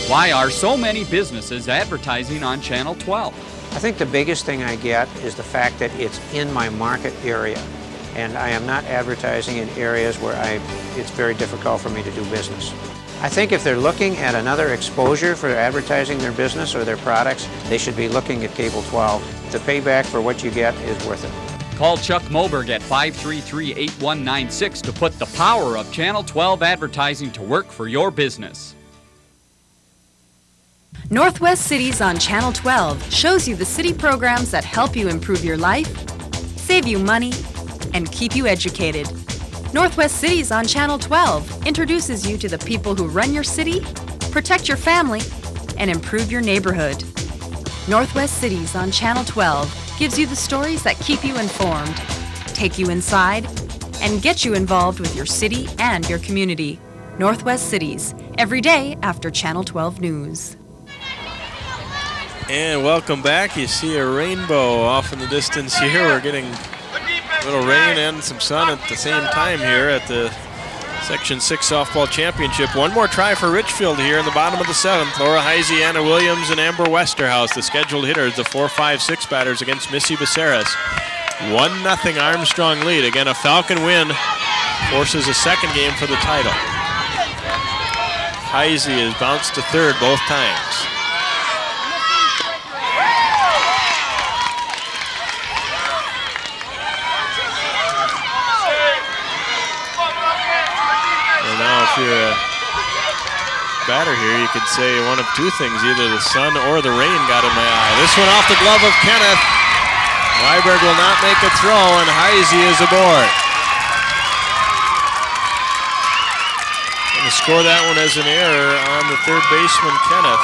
Why are so many businesses advertising on Channel 12? I think the biggest thing I get is the fact that it's in my market area, and I am not advertising in areas where it's very difficult for me to do business. I think if they're looking at another exposure for advertising their business or their products, they should be looking at Cable 12. The payback for what you get is worth it. Call Chuck Moberg at 533-8196 to put the power of Channel 12 advertising to work for your business. Northwest Cities on Channel 12 shows you the city programs that help you improve your life, save you money, and keep you educated. Northwest Cities on Channel 12 introduces you to the people who run your city, protect your family, and improve your neighborhood. Northwest Cities on Channel 12 gives you the stories that keep you informed, take you inside, and get you involved with your city and your community. Northwest Cities, every day after Channel 12 News. And welcome back. You see a rainbow off in the distance here. We're getting a little rain and some sun at the same time here at the Section 6 Softball Championship. One more try for Richfield here in the bottom of the 7th. Laura Heisey, Anna Williams, and Amber Westerhouse, the scheduled hitters, the 4-5-6 batters against Missy Becerras. 1-0 Armstrong lead. Again, a Falcon win forces a second game for the title. Heisey has bounced to third both times. Now, if you're a batter here, you could say one of two things. Either the sun or the rain got in my eye. This one off the glove of Kenneth. Weiberg will not make a throw, and Heisey is aboard. Going to score that one as an error on the third baseman, Kenneth.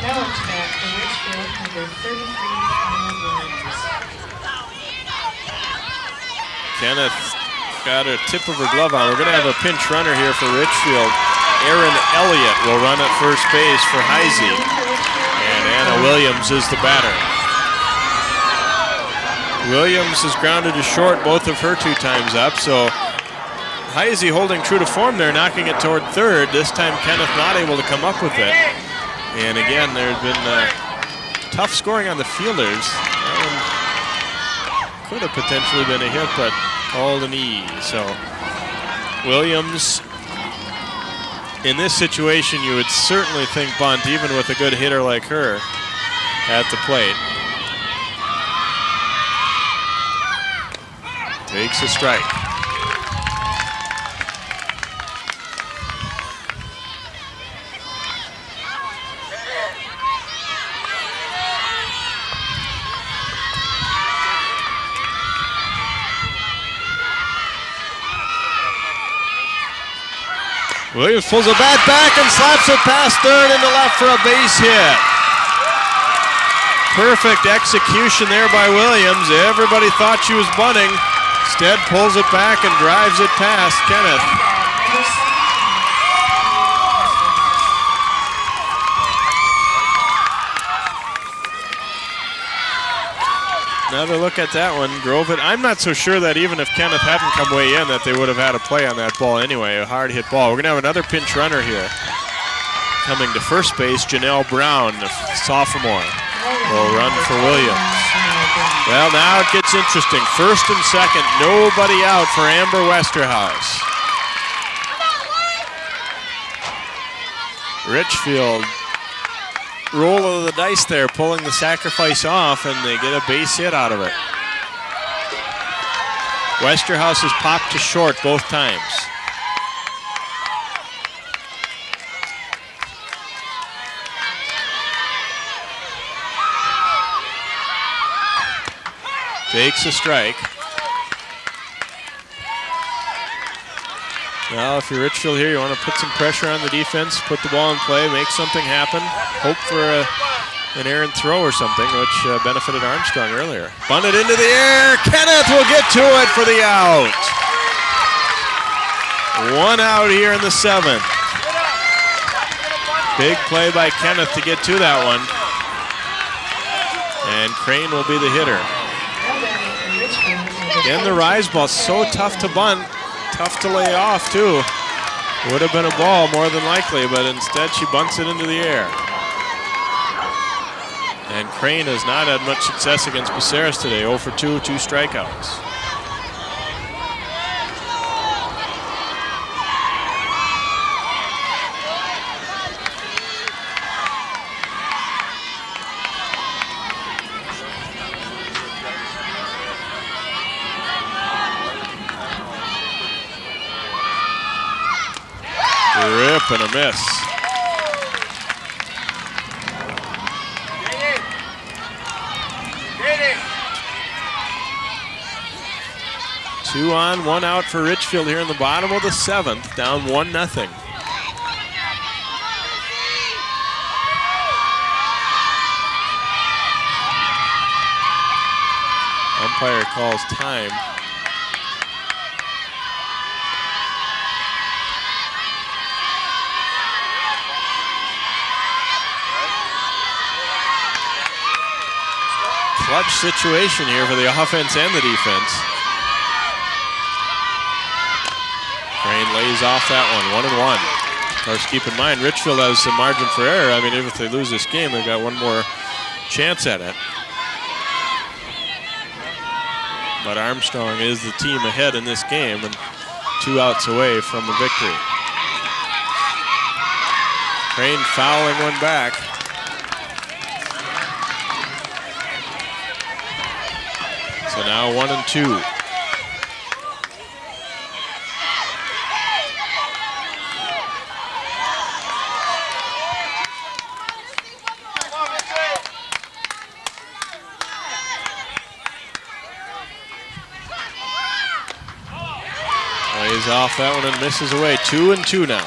Now it's back for Richfield, number 33, Anna Williams. Kenneth got a tip of her glove on. We're going to have a pinch runner here for Richfield. Erin Elliott will run at first base for Heisey. And Anna Williams is the batter. Williams is grounded to short both of her 2 times up, so Heisey holding true to form there, knocking it toward third. This time Kenneth not able to come up with it. And again, there's been tough scoring on the fielders. That one could have potentially been a hit, but called an E. So Williams, in this situation, you would certainly think bunt, even with a good hitter like her at the plate. Takes a strike. Williams pulls a bat back and slaps it past third into left for a base hit. Perfect execution there by Williams. Everybody thought she was bunting. Instead pulls it back and drives it past Kenneth. Another look at that one, drove it. I'm not so sure that even if Kenneth hadn't come way in that they would have had a play on that ball anyway, a hard hit ball. We're gonna have another pinch runner here. Coming to first base, Janelle Brown, the sophomore, will run for Williams. Well, now it gets interesting. First and second, nobody out for Amber Westerhouse. Richfield, roll of the dice there, pulling the sacrifice off, and they get a base hit out of it. Westerhouse has popped to short both times. Takes a strike. Well, if you're Richfield here, you want to put some pressure on the defense, put the ball in play, make something happen, hope for an errant throw or something, which benefited Armstrong earlier. Bunted into the air. Kenneth will get to it for the out. 1 out here in the 7th. Big play by Kenneth to get to that one. And Crane will be the hitter. Again, the rise ball, so tough to bunt. Tough to lay off, too. Would have been a ball more than likely, but instead she bunts it into the air. And Crane has not had much success against Becerras today. 0 for 2, 2 strikeouts. Rip and a miss. Two on, 1 out for Richfield here in the bottom of the 7th, down 1-0. Umpire calls time. clutch situation here for the offense and the defense. Crane lays off that one, 1-1. Of course, keep in mind, Richfield has some margin for error. I mean, even if they lose this game, they've got one more chance at it. But Armstrong is the team ahead in this game and 2 outs away from a victory. Crane fouling one back. So now 1-2. Lays off that one and misses away. 2-2 now.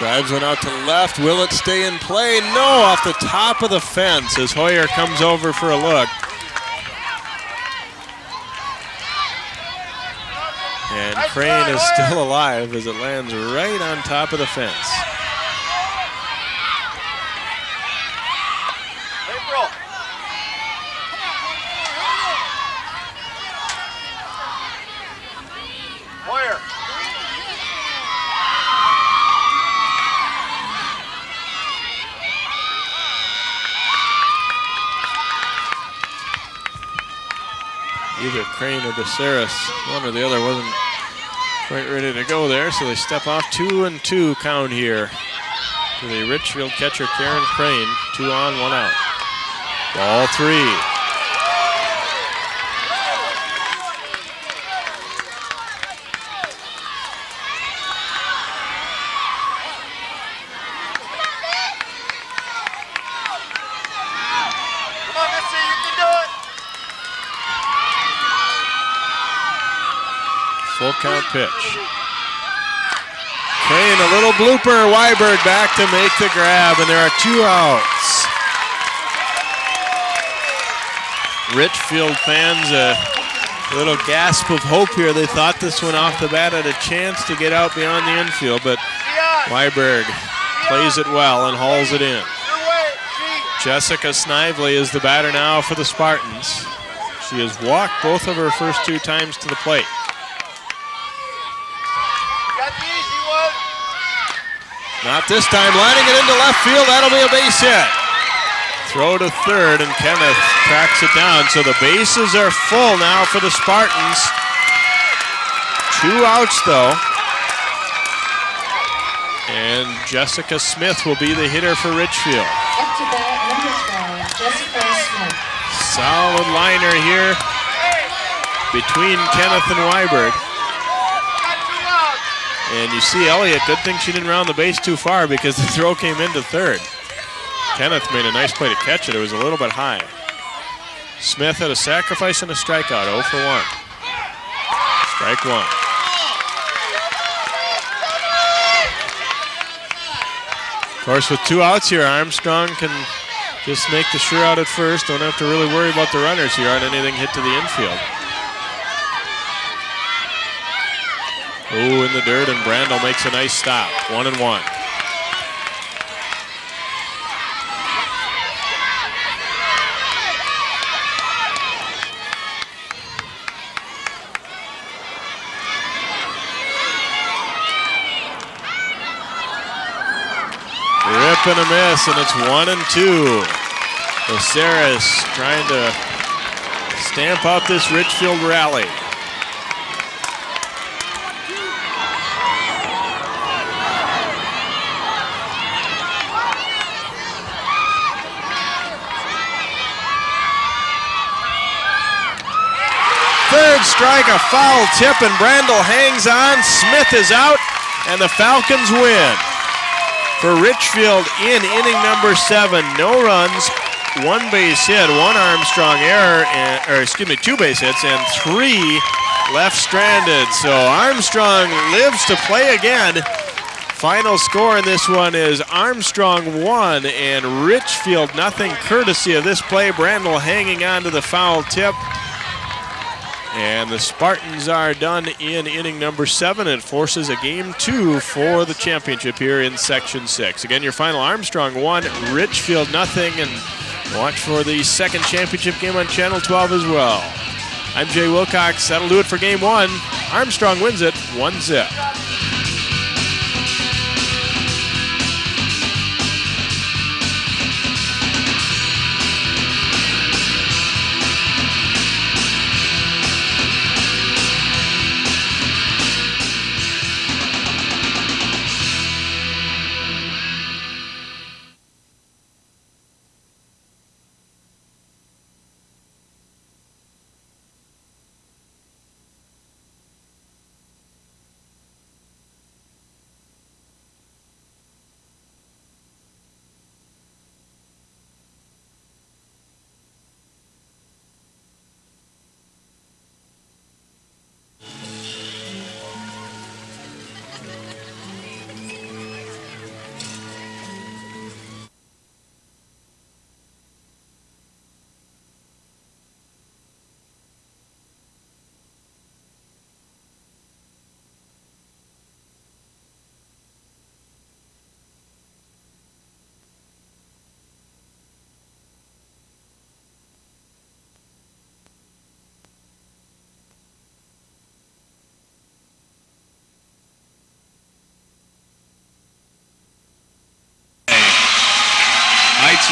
Drives one out to left. Will it stay in play? No, off the top of the fence as Hoyer comes over for a look. And Crane is still alive as it lands right on top of the fence. April. Hoyer. Either Crane or Becerris, one or the other, wasn't quite ready to go there, so they step off. 2-2 count here to the Richfield catcher, Karen Crane. 2 on, 1 out. Ball 3. Come on, Missy, you can do it. Full count pitch. Crane, a little blooper. Weiberg back to make the grab, and there are 2 outs. Richfield fans, a little gasp of hope here. They thought this one off the bat had a chance to get out beyond the infield, but Weiberg plays it well and hauls it in. Jessica Snively is the batter now for the Spartans. She has walked both of her first 2 times to the plate. Not this time, lining it into left field. That'll be a base hit. Throw to third, and Kenneth tracks it down. So the bases are full now for the Spartans. 2 outs, though. And Jessica Smith will be the hitter for Richfield. Up to bat, number 12, Jessica Smith. Solid liner here between Kenneth and Weiberg. And you see Elliott, good thing she didn't round the base too far because the throw came into third. Kenneth made a nice play to catch it. It was a little bit high. Smith had a sacrifice and a strikeout, 0 for 1. Strike 1. Of course, with 2 outs here, Armstrong can just make the sure out at first. Don't have to really worry about the runners here on anything hit to the infield. Ooh, in the dirt, and Brandel makes a nice stop. 1-1. Rip and a miss, and it's 1-2. Becerris trying to stamp out this Richfield rally. Third strike, a foul tip, and Brandel hangs on. Smith is out, and the Falcons win. For Richfield in inning number 7, no runs, 1 base hit, 1 Armstrong error, and, 2 base hits, and 3 left stranded. So Armstrong lives to play again Final score in this one is Armstrong 1 and Richfield nothing, courtesy of this play. Brandel hanging on to the foul tip. And the Spartans are done in inning number 7. It forces a game 2 for the championship here in Section 6. Again, your final: Armstrong 1, Richfield nothing. And watch for the second championship game on Channel 12 as well. I'm Jay Wilcox. That'll do it for game 1. Armstrong wins it 1-0.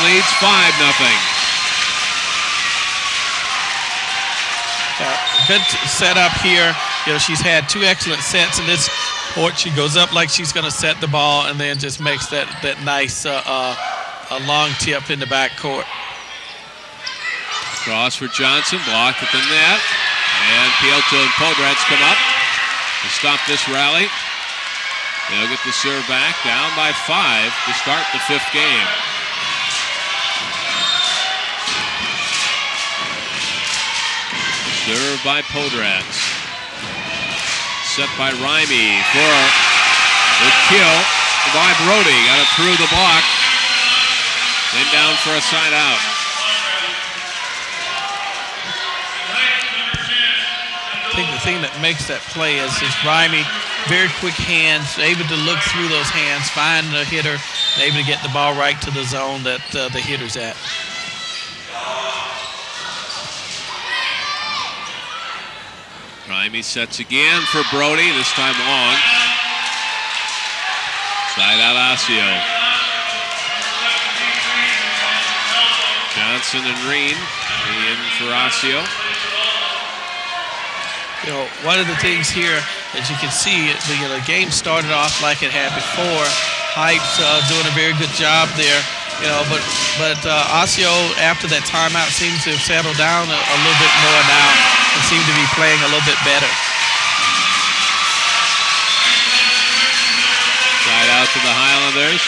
Leads 5-0. Good setup here. You know, she's had 2 excellent sets in this court. She goes up like she's going to set the ball and then just makes that nice long tip in the back court. Cross for Johnson, blocked at the net. And Pielto and Podratz come up to stop this rally. They'll get the serve back, down by 5 to start the 5th game. Served by Podratz. Set by Rimey for the kill by Brody. Got it through the block. Then down for a side out. I think the thing that makes that play is Rimey, very quick hands, able to look through those hands, find the hitter, and able to get the ball right to the zone that the hitter's at. Rimey sets again for Brody, this time long. Side out Osseo. Johnson and Reen in for Osseo. You know, one of the things here, as you can see, the game started off like it had before. Heights doing a very good job there, you know, but Osseo, after that timeout, seems to have settled down a little bit more now and seem to be playing a little bit better. Side out to the Highlanders.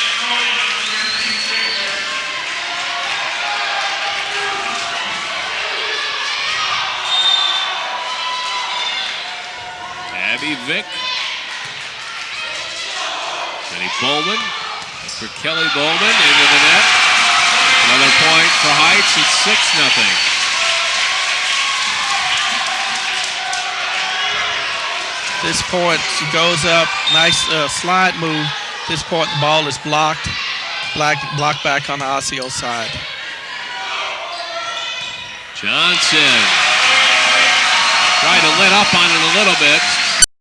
Abby Vick. Jenny Bowman for Kelly Bowman into the net. Another point for Heights. It's 6-0. This point, she goes up, nice slide move. This point, the ball is blocked back on the Osseo side. Johnson tried to let up on it a little bit.